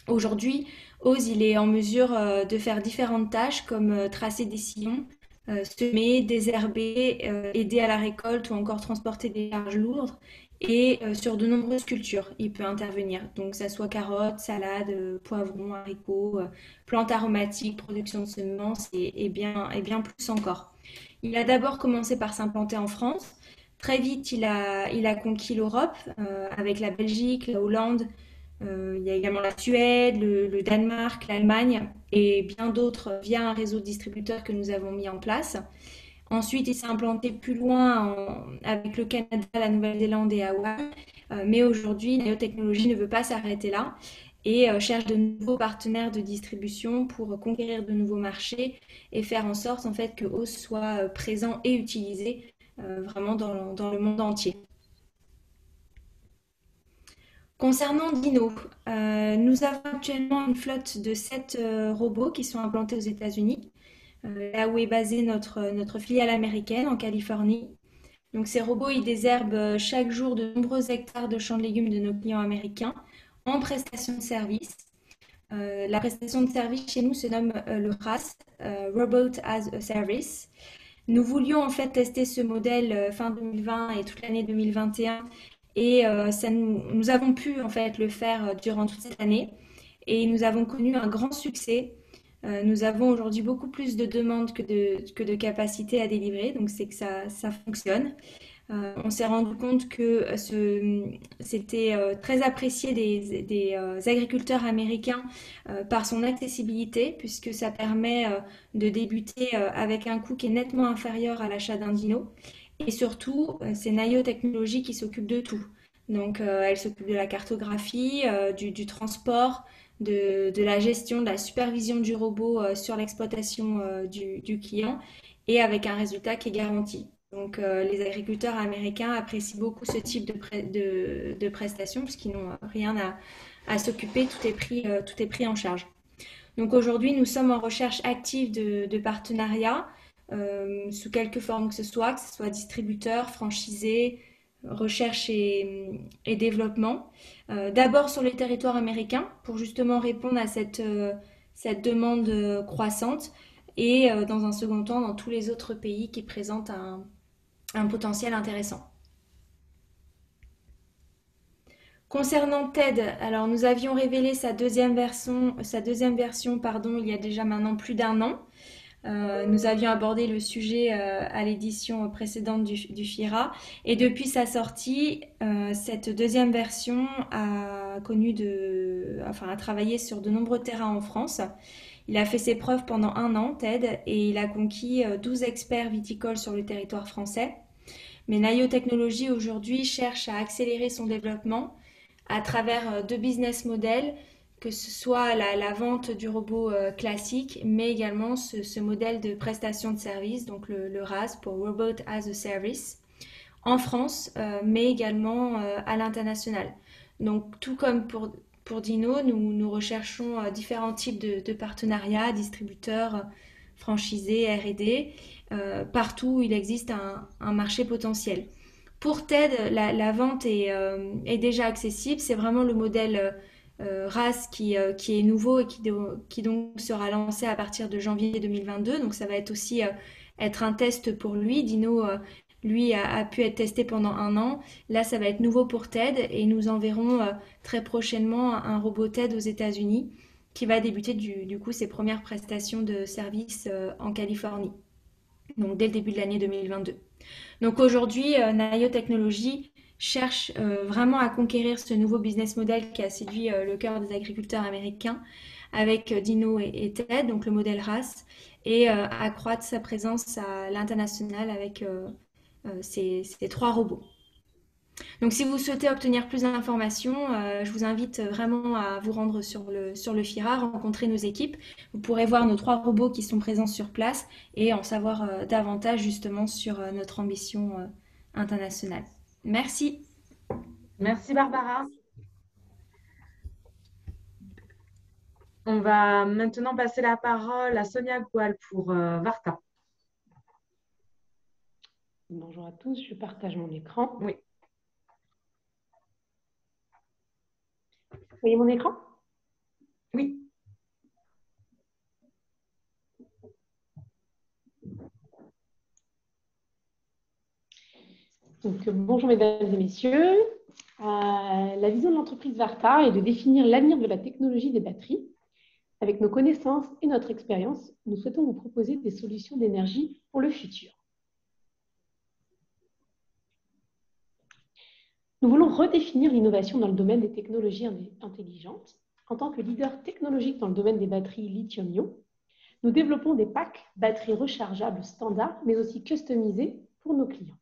Aujourd'hui, Oz, il est en mesure de faire différentes tâches comme tracer des sillons, semer, désherber, aider à la récolte ou encore transporter des charges lourdes. Et sur de nombreuses cultures, il peut intervenir. Donc, que ça soit carottes, salades, poivrons, haricots, plantes aromatiques, production de semences et bien plus encore. Il a d'abord commencé par s'implanter en France. Très vite, il a conquis l'Europe avec la Belgique, la Hollande. Il y a également la Suède, le Danemark, l'Allemagne et bien d'autres via un réseau de distributeurs que nous avons mis en place. Ensuite, il s'est implanté plus loin avec le Canada, la Nouvelle-Zélande et Hawaï. Mais aujourd'hui, Nayo Technologies ne veut pas s'arrêter là et cherche de nouveaux partenaires de distribution pour conquérir de nouveaux marchés et faire en sorte en fait que Oz soit présent et utilisé vraiment dans le monde entier. Concernant Dino, nous avons actuellement une flotte de 7 robots qui sont implantés aux États-Unis, là où est basée notre filiale américaine en Californie. Donc ces robots, ils désherbent chaque jour de nombreux hectares de champs de légumes de nos clients américains en prestation de service. La prestation de service chez nous se nomme le RAS, Robot as a Service. Nous voulions en fait tester ce modèle fin 2020 et toute l'année 2021 et nous avons pu en fait le faire durant toute cette année et nous avons connu un grand succès. Nous avons aujourd'hui beaucoup plus de demandes que de capacités à délivrer, donc c'est que ça fonctionne. On s'est rendu compte que c'était très apprécié des agriculteurs américains par son accessibilité, puisque ça permet de débuter avec un coût qui est nettement inférieur à l'achat d'un dino. Et surtout, c'est Nayo Technologies qui s'occupe de tout. Donc, elle s'occupe de la cartographie, du transport, de la gestion, de la supervision du robot sur l'exploitation du client et avec un résultat qui est garanti. Donc, les agriculteurs américains apprécient beaucoup ce type de prestations puisqu'ils n'ont rien à s'occuper, tout est pris en charge. Donc, aujourd'hui, nous sommes en recherche active de partenariats sous quelque forme que ce soit distributeur, franchisé, recherche et développement. D'abord sur les territoires américains pour justement répondre à cette demande croissante et dans un second temps dans tous les autres pays qui présentent un potentiel intéressant. Concernant TED, alors nous avions révélé sa deuxième version, il y a déjà maintenant plus d'un an. Nous avions abordé le sujet à l'édition précédente du FIRA et depuis sa sortie, cette deuxième version a travaillé sur de nombreux terrains en France. Il a fait ses preuves pendant un an, TED, et il a conquis 12 experts viticoles sur le territoire français. Mais Nayo Technologies aujourd'hui cherche à accélérer son développement à travers deux business models, que ce soit la vente du robot classique, mais également ce modèle de prestation de service, donc le RAS pour Robot as a Service, en France, mais également à l'international. Donc tout comme pour Dino, nous recherchons différents types de partenariats, distributeurs, franchisés, R&D, partout où il existe un marché potentiel. Pour TED, la vente est déjà accessible, c'est vraiment le modèle RAS qui est nouveau et qui donc sera lancé à partir de janvier 2022. Donc ça va être aussi être un test pour lui. Dino, lui, a pu être testé pendant un an. Là, ça va être nouveau pour TED et nous enverrons très prochainement un robot TED aux États-Unis qui va débuter du coup ses premières prestations de services en Californie. Donc dès le début de l'année 2022. Donc aujourd'hui, Nayo Technologies cherche vraiment à conquérir ce nouveau business model qui a séduit le cœur des agriculteurs américains avec Dino et TED, donc le modèle RAS, et accroître sa présence à l'international avec ces 3 robots. Donc si vous souhaitez obtenir plus d'informations, je vous invite vraiment à vous rendre sur le FIRA, rencontrer nos équipes. Vous pourrez voir nos 3 robots qui sont présents sur place et en savoir davantage justement sur notre ambition internationale. Merci. Merci Barbara. On va maintenant passer la parole à Sonia Goual pour Varta. Bonjour à tous, je partage mon écran. Oui. Vous voyez mon écran? Oui. Donc, bonjour mesdames et messieurs. La vision de l'entreprise Varta est de définir l'avenir de la technologie des batteries. Avec nos connaissances et notre expérience, nous souhaitons vous proposer des solutions d'énergie pour le futur. Nous voulons redéfinir l'innovation dans le domaine des technologies intelligentes. En tant que leader technologique dans le domaine des batteries lithium-ion, nous développons des packs batteries rechargeables standards, mais aussi customisés pour nos clients.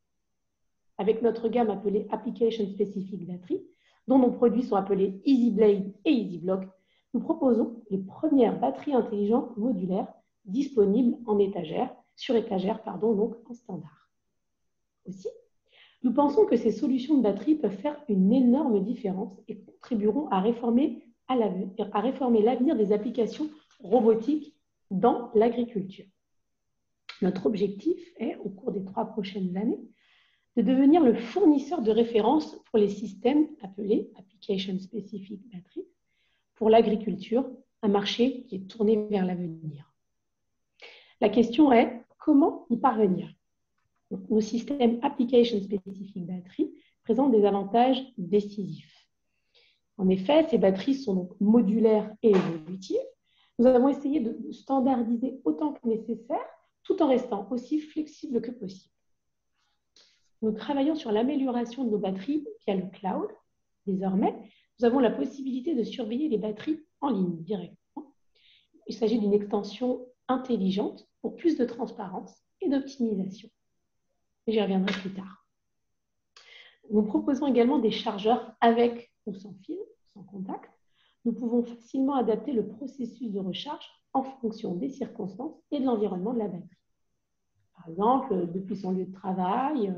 Avec notre gamme appelée Application Specific Battery, dont nos produits sont appelés EasyBlade et EasyBlock, nous proposons les premières batteries intelligentes modulaires disponibles en étagère, sur étagère, donc en standard. Aussi, nous pensons que ces solutions de batterie peuvent faire une énorme différence et contribueront à réformer l'avenir des applications robotiques dans l'agriculture. Notre objectif est, au cours des 3 prochaines années, de devenir le fournisseur de référence pour les systèmes appelés Application Specific Battery pour l'agriculture, un marché qui est tourné vers l'avenir. La question est, comment y parvenir? Nos systèmes Application Specific Battery présentent des avantages décisifs. En effet, ces batteries sont donc modulaires et évolutives. Nous avons essayé de standardiser autant que nécessaire, tout en restant aussi flexible que possible. Nous travaillons sur l'amélioration de nos batteries via le cloud. Désormais, nous avons la possibilité de surveiller les batteries en ligne directement. Il s'agit d'une extension intelligente pour plus de transparence et d'optimisation. J'y reviendrai plus tard. Nous proposons également des chargeurs avec ou sans fil, sans contact. Nous pouvons facilement adapter le processus de recharge en fonction des circonstances et de l'environnement de la batterie. Par exemple, depuis son lieu de travail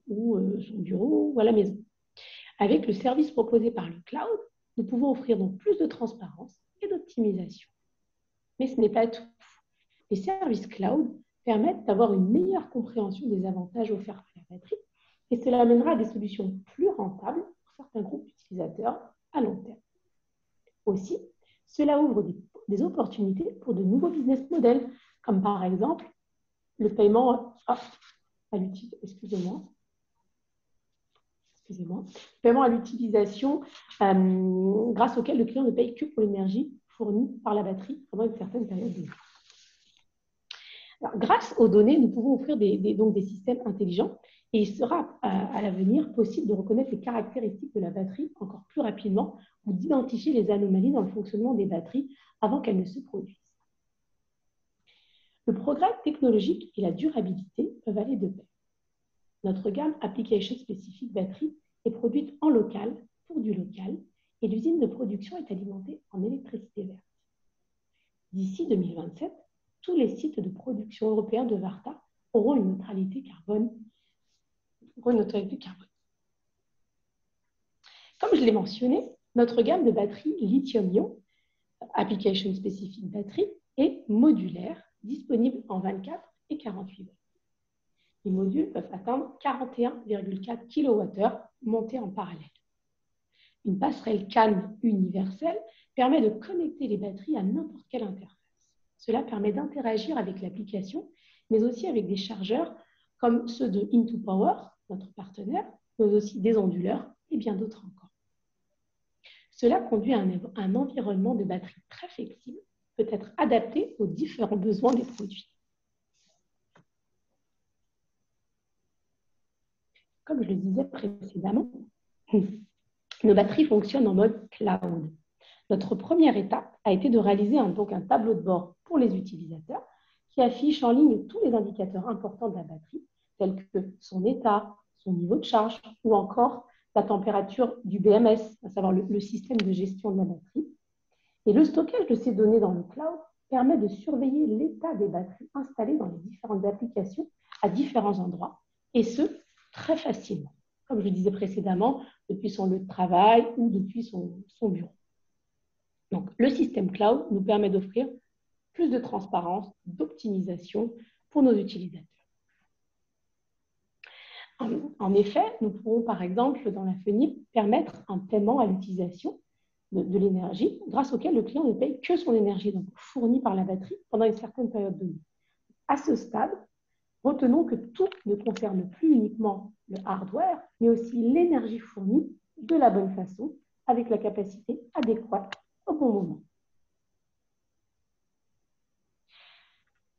ou son bureau ou à la maison. Avec le service proposé par le cloud, nous pouvons offrir donc plus de transparence et d'optimisation. Mais ce n'est pas tout. Les services cloud permettent d'avoir une meilleure compréhension des avantages offerts par la batterie et cela amènera à des solutions plus rentables pour certains groupes d'utilisateurs à long terme. Aussi, cela ouvre des opportunités pour de nouveaux business models, comme par exemple le paiement à l'utilisation grâce auquel le client ne paye que pour l'énergie fournie par la batterie pendant une certaine période de vie. Alors, grâce aux données, nous pouvons offrir donc des systèmes intelligents et il sera à l'avenir possible de reconnaître les caractéristiques de la batterie encore plus rapidement ou d'identifier les anomalies dans le fonctionnement des batteries avant qu'elles ne se produisent. Le progrès technologique et la durabilité peuvent aller de pair. Notre gamme Application Specific Battery est produite en local pour du local et l'usine de production est alimentée en électricité verte. D'ici 2027, tous les sites de production européens de Varta auront une neutralité carbone. Comme je l'ai mentionné, notre gamme de batteries lithium-ion, Application Specific Battery, est modulaire, disponible en 24 et 48 volts. Les modules peuvent atteindre 41,4 kWh montés en parallèle. Une passerelle CAN universelle permet de connecter les batteries à n'importe quelle interface. Cela permet d'interagir avec l'application, mais aussi avec des chargeurs comme ceux de In2Power, notre partenaire, mais aussi des onduleurs et bien d'autres encore. Cela conduit à un environnement de batterie très flexible, peut être adapté aux différents besoins des produits. Comme je le disais précédemment, nos batteries fonctionnent en mode cloud. Notre première étape a été de réaliser un tableau de bord pour les utilisateurs qui affiche en ligne tous les indicateurs importants de la batterie, tels que son état, son niveau de charge ou encore la température du BMS, à savoir le système de gestion de la batterie. Et le stockage de ces données dans le cloud permet de surveiller l'état des batteries installées dans les différentes applications à différents endroits, et ce, très facilement, comme je le disais précédemment, depuis son lieu de travail ou depuis son bureau. Donc, le système cloud nous permet d'offrir plus de transparence, d'optimisation pour nos utilisateurs. En effet, nous pourrons par exemple dans la FENIP permettre un paiement à l'utilisation de l'énergie grâce auquel le client ne paye que son énergie donc fournie par la batterie pendant une certaine période donnée. À ce stade, retenons que tout ne concerne plus uniquement le hardware, mais aussi l'énergie fournie de la bonne façon avec la capacité adéquate au bon moment.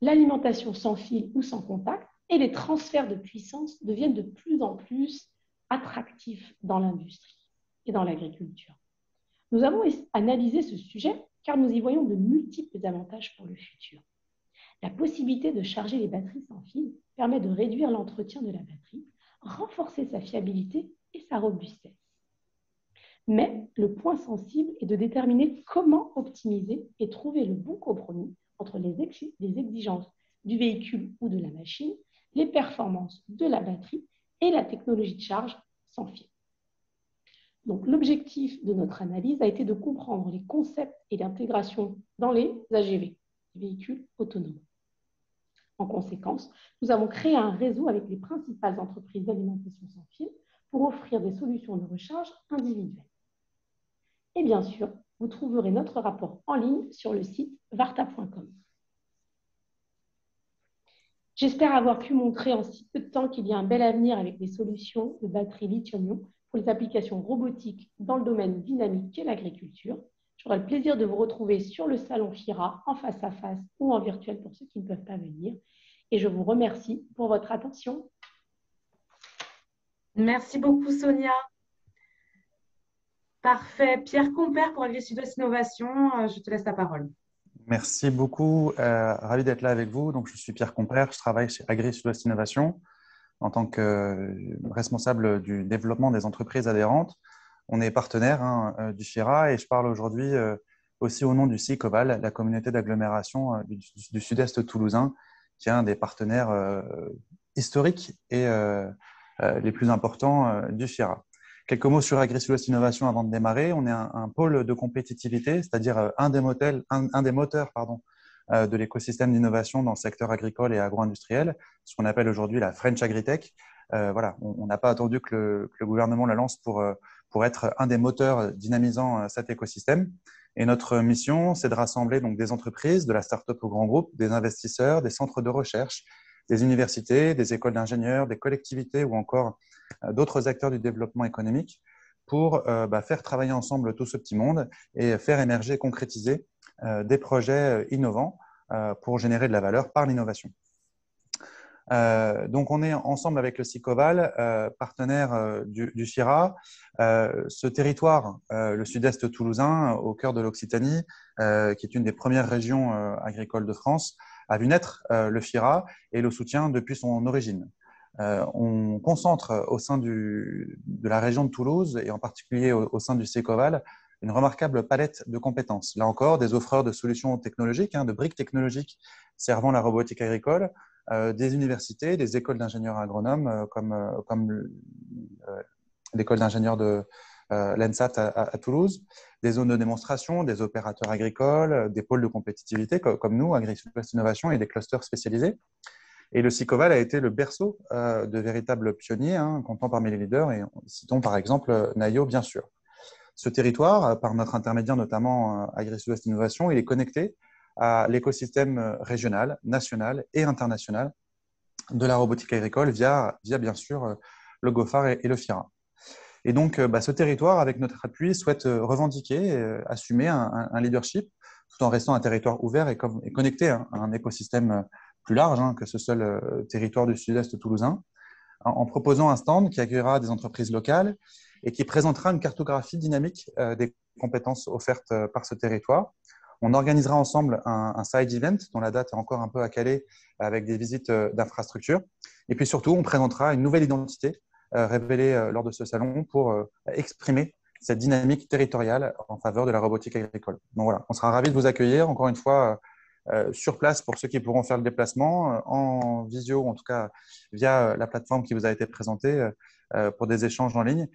L'alimentation sans fil ou sans contact et les transferts de puissance deviennent de plus en plus attractifs dans l'industrie et dans l'agriculture. Nous avons analysé ce sujet car nous y voyons de multiples avantages pour le futur. La possibilité de charger les batteries sans fil permet de réduire l'entretien de la batterie, renforcer sa fiabilité et sa robustesse. Mais le point sensible est de déterminer comment optimiser et trouver le bon compromis entre les exigences du véhicule ou de la machine, les performances de la batterie et la technologie de charge sans fil. Donc, l'objectif de notre analyse a été de comprendre les concepts et l'intégration dans les AGV, les véhicules autonomes. En conséquence, nous avons créé un réseau avec les principales entreprises d'alimentation sans fil pour offrir des solutions de recharge individuelles. Et bien sûr, vous trouverez notre rapport en ligne sur le site varta.com. J'espère avoir pu montrer en si peu de temps qu'il y a un bel avenir avec des solutions de batterie lithium-ion pour les applications robotiques dans le domaine dynamique qu'est l'agriculture. J'aurai le plaisir de vous retrouver sur le salon FIRA en face à face ou en virtuel pour ceux qui ne peuvent pas venir. Et je vous remercie pour votre attention. Merci beaucoup, Sonia. Parfait. Pierre Compère pour Agri-Sud-Ouest Innovation, je te laisse la parole. Merci beaucoup. Ravi d'être là avec vous. Donc, je suis Pierre Compère, je travaille chez Agri-Sud-Ouest Innovation en tant que responsable du développement des entreprises adhérentes. On est partenaire du FIRA et je parle aujourd'hui aussi au nom du SICOVAL, la communauté d'agglomération du sud-est toulousain, qui est un des partenaires historiques et les plus importants du FIRA. Quelques mots sur Agri-Sud-Ouest Innovation avant de démarrer. On est un pôle de compétitivité, c'est-à-dire un des moteurs de l'écosystème d'innovation dans le secteur agricole et agro-industriel, ce qu'on appelle aujourd'hui la French Agritech. Voilà, on n'a pas attendu que le gouvernement la lance pour être un des moteurs dynamisant cet écosystème. Et notre mission, c'est de rassembler donc des entreprises, de la start-up au grand groupe, des investisseurs, des centres de recherche, des universités, des écoles d'ingénieurs, des collectivités ou encore d'autres acteurs du développement économique pour faire travailler ensemble tout ce petit monde et faire émerger et concrétiser des projets innovants pour générer de la valeur par l'innovation. Donc, on est ensemble avec le SICOVAL, partenaire du FIRA. Ce territoire, le sud-est toulousain, au cœur de l'Occitanie, qui est une des premières régions agricoles de France, a vu naître le FIRA et le soutient depuis son origine. On concentre au sein de la région de Toulouse et en particulier au sein du SICOVAL une remarquable palette de compétences. Là encore, des offreurs de solutions technologiques, de briques technologiques servant la robotique agricole, des universités, des écoles d'ingénieurs agronomes comme l'école d'ingénieurs de l'ENSAT à Toulouse, des zones de démonstration, des opérateurs agricoles, des pôles de compétitivité comme nous, Agri-Sud-Ouest Innovation, et des clusters spécialisés. Et le SICOVAL a été le berceau de véritables pionniers, comptant parmi les leaders, et citons par exemple Nayo, bien sûr. Ce territoire, par notre intermédiaire notamment Agri-Sud-Ouest Innovation, il est connecté à l'écosystème régional, national et international de la robotique agricole via bien sûr le GOFAR et le FIRA. Et donc, ce territoire, avec notre appui, souhaite revendiquer, assumer un leadership tout en restant un territoire ouvert et connecté à un écosystème plus large que ce seul territoire du sud-est toulousain, en proposant un stand qui accueillera des entreprises locales et qui présentera une cartographie dynamique des compétences offertes par ce territoire. On organisera ensemble un side event dont la date est encore un peu à caler avec des visites d'infrastructures. Et puis surtout, on présentera une nouvelle identité révélée lors de ce salon pour exprimer cette dynamique territoriale en faveur de la robotique agricole. Donc voilà, on sera ravis de vous accueillir. Encore une fois, sur place pour ceux qui pourront faire le déplacement, en visio, en tout cas via la plateforme qui vous a été présentée pour des échanges en ligne,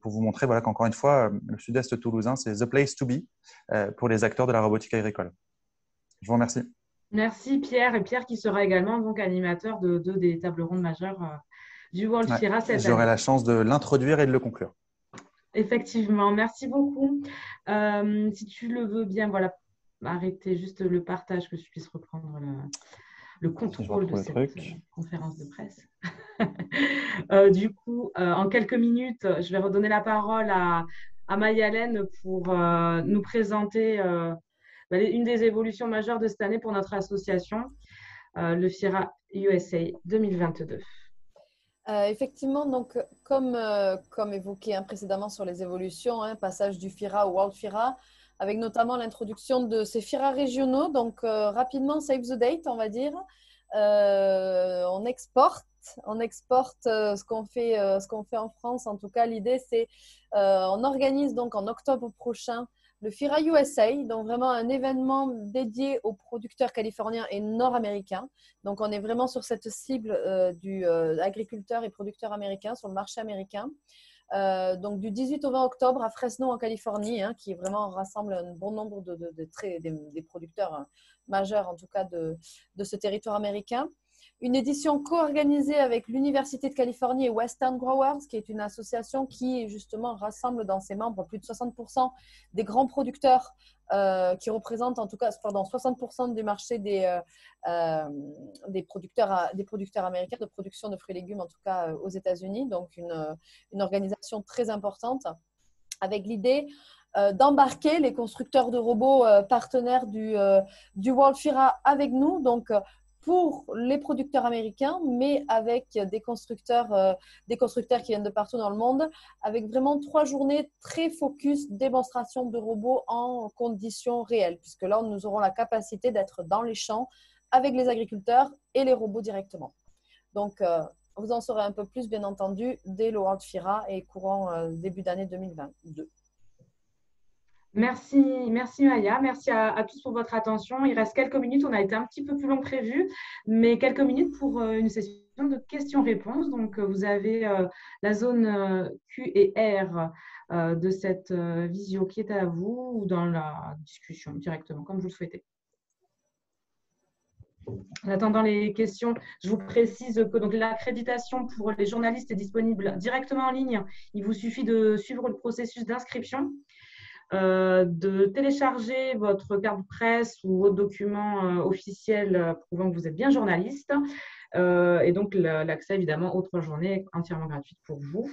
pour vous montrer voilà, qu'encore une fois, le sud-est toulousain, c'est the place to be pour les acteurs de la robotique agricole. Je vous remercie. Merci Pierre, et Pierre qui sera également donc animateur de deux des tables rondes majeures du World FIRA cette année. J'aurai la chance de l'introduire et de le conclure. Effectivement, merci beaucoup. Si tu le veux bien, voilà, arrêtez juste le partage, que je puisse reprendre le contrôle de cette conférence de presse. Du coup, en quelques minutes, je vais redonner la parole à Mayalène pour nous présenter une des évolutions majeures de cette année pour notre association, le FIRA USA 2022. Effectivement, donc, comme évoqué précédemment sur les évolutions, passage du FIRA au World FIRA, avec notamment l'introduction de ces FIRA régionaux. Donc, rapidement, save the date, on va dire. On exporte ce qu'on fait en France. En tout cas, l'idée, c'est on organise donc en octobre prochain le FIRA USA, donc vraiment un événement dédié aux producteurs californiens et nord-américains. Donc, on est vraiment sur cette cible du agriculteur et producteur américain, sur le marché américain. Donc, du 18 au 20 octobre à Fresno, en Californie, qui vraiment rassemble un bon nombre des producteurs majeurs, en tout cas, de ce territoire américain. Une édition co-organisée avec l'Université de Californie et Western Growers, qui est une association qui, justement, rassemble dans ses membres plus de 60% des grands producteurs qui représentent, en tout cas, 60% du marché des producteurs américains de production de fruits et légumes, en tout cas aux États-Unis. Donc, une organisation très importante avec l'idée d'embarquer les constructeurs de robots partenaires du World FIRA avec nous. Donc, pour les producteurs américains, mais avec des constructeurs qui viennent de partout dans le monde, avec vraiment 3 journées très focus démonstration de robots en conditions réelles, puisque là, nous aurons la capacité d'être dans les champs avec les agriculteurs et les robots directement. Donc, vous en saurez un peu plus, bien entendu, dès le World FIRA et courant début d'année 2022. Merci Maya, merci à tous pour votre attention. Il reste quelques minutes, on a été un petit peu plus long que prévu, mais quelques minutes pour une session de questions-réponses. Donc, vous avez la zone Q et R de cette visio qui est à vous, ou dans la discussion directement, comme vous le souhaitez. En attendant les questions, je vous précise que l'accréditation pour les journalistes est disponible directement en ligne. Il vous suffit de suivre le processus d'inscription. De télécharger votre carte de presse ou votre document officiel prouvant que vous êtes bien journaliste. Et donc, l'accès, évidemment, aux 3 journées est entièrement gratuit pour vous.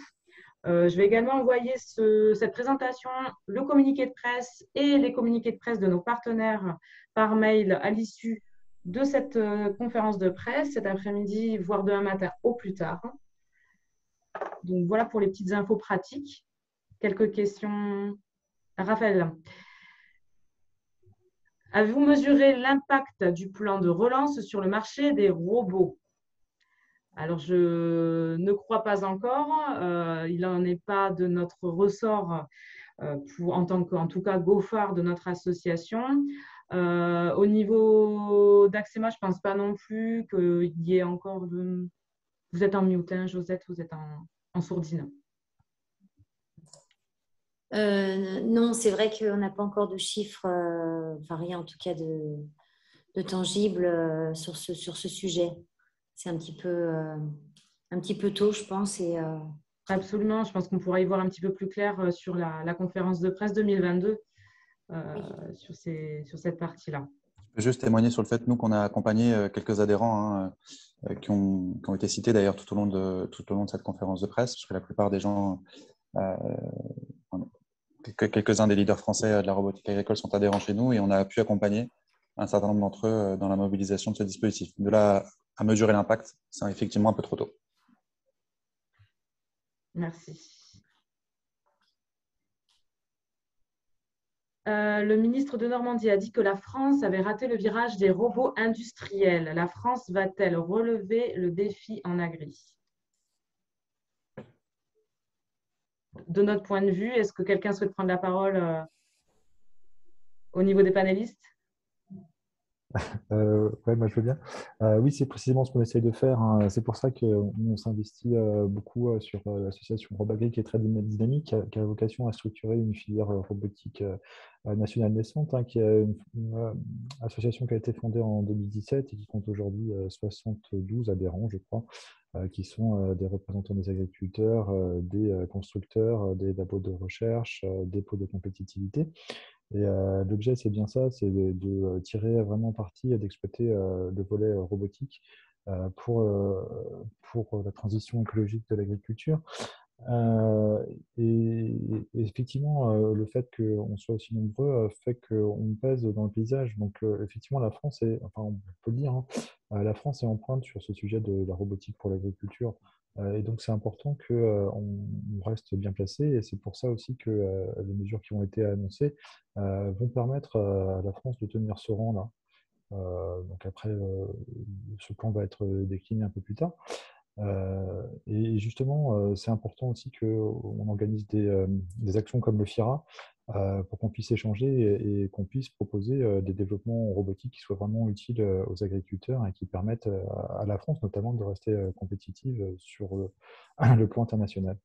Je vais également envoyer cette présentation, le communiqué de presse et les communiqués de presse de nos partenaires par mail à l'issue de cette conférence de presse cet après-midi, voire demain matin au plus tard. Donc, voilà pour les petites infos pratiques. Quelques questions. Raphaël, avez-vous mesuré l'impact du plan de relance sur le marché des robots? Alors, je ne crois pas encore. Il n'en est pas de notre ressort en tant qu'en tout cas GoFar de notre association. Au niveau d'Axema, je ne pense pas non plus qu'il y ait encore de… Vous êtes en mute, hein, Josette, vous êtes en sourdine. Non, c'est vrai qu'on n'a pas encore de chiffres, enfin rien en tout cas de tangible sur ce sujet. C'est un petit peu tôt, je pense. Absolument, je pense qu'on pourra y voir un petit peu plus clair sur la conférence de presse 2022 oui. sur cette partie-là. Je peux juste témoigner sur le fait, nous, qu'on a accompagné quelques adhérents qui ont été cités d'ailleurs tout au long de cette conférence de presse, parce que la plupart des gens… quelques-uns des leaders français de la robotique agricole sont adhérents chez nous et on a pu accompagner un certain nombre d'entre eux dans la mobilisation de ce dispositif. De là à mesurer l'impact, c'est effectivement un peu trop tôt. Merci. Le ministre de Normandie a dit que la France avait raté le virage des robots industriels. La France va-t-elle relever le défi en agri ? De notre point de vue, est-ce que quelqu'un souhaite prendre la parole au niveau des panélistes? Ouais, moi je veux bien. Oui, c'est précisément ce qu'on essaye de faire, hein. C'est pour ça qu'on s'investit beaucoup sur l'association Robagri, qui est très dynamique, qui a vocation à structurer une filière robotique nationale naissante, hein, qui est une association qui a été fondée en 2017 et qui compte aujourd'hui 72 adhérents, je crois, qui sont des représentants des agriculteurs, des constructeurs, des labos de recherche, des pôles de compétitivité. Et l'objet, c'est bien ça, c'est de tirer vraiment parti et d'exploiter le volet robotique pour, pour la transition écologique de l'agriculture. Et effectivement, le fait qu'on soit aussi nombreux fait qu'on pèse dans le paysage. Donc, effectivement, la France est, enfin, on peut le dire, hein, la France est empreinte sur ce sujet de la robotique pour l'agriculture. Et donc, c'est important qu'on reste bien placé. Et c'est pour ça aussi que les mesures qui ont été annoncées vont permettre à la France de tenir ce rang-là. Donc, après, ce plan va être décliné un peu plus tard. Et justement, c'est important aussi qu'on organise des actions comme le FIRA pour qu'on puisse échanger et qu'on puisse proposer des développements robotiques qui soient vraiment utiles aux agriculteurs et qui permettent à la France notamment de rester compétitive sur le plan international.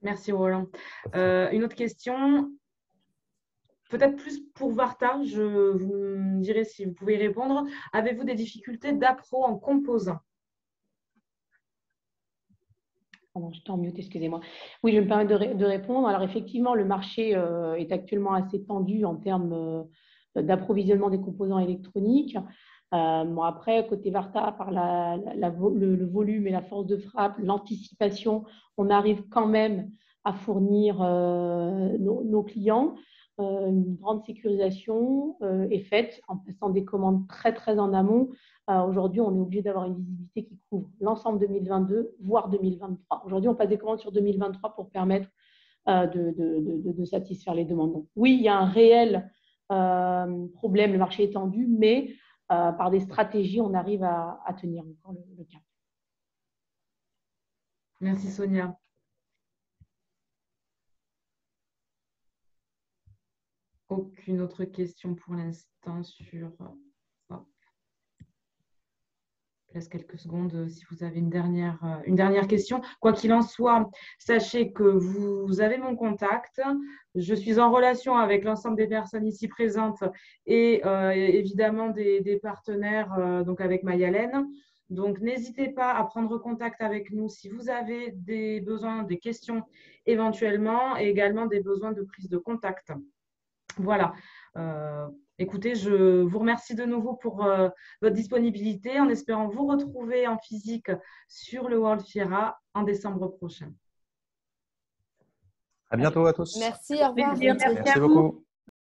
Merci Roland. Une autre question, peut-être plus pour Varta, vous me direz si vous pouvez y répondre. Avez-vous des difficultés d'appro en composants? Pardon, j'étais en mute, excusez-moi. Oui, je me permets de répondre. Alors, effectivement, le marché est actuellement assez tendu en termes d'approvisionnement des composants électroniques. Bon, après, côté Varta, par le volume et la force de frappe, l'anticipation, on arrive quand même à fournir nos clients. Une grande sécurisation est faite en passant des commandes très, très en amont. Aujourd'hui, on est obligé d'avoir une visibilité qui couvre l'ensemble 2022, voire 2023. Aujourd'hui, on passe des commandes sur 2023 pour permettre de satisfaire les demandes. Donc, oui, il y a un réel problème, le marché est tendu, mais par des stratégies, on arrive à tenir encore le cap. Merci Sonia. Aucune autre question pour l'instant sur... Je laisse quelques secondes si vous avez une dernière question. Quoi qu'il en soit, sachez que vous avez mon contact. Je suis en relation avec l'ensemble des personnes ici présentes et évidemment des partenaires, donc avec Mayalène. Donc, n'hésitez pas à prendre contact avec nous si vous avez des besoins, des questions éventuellement et également des besoins de prise de contact. Voilà. Écoutez, je vous remercie de nouveau pour votre disponibilité en espérant vous retrouver en physique sur le World FIRA en décembre prochain. À bientôt à tous. Merci, au revoir. Merci beaucoup.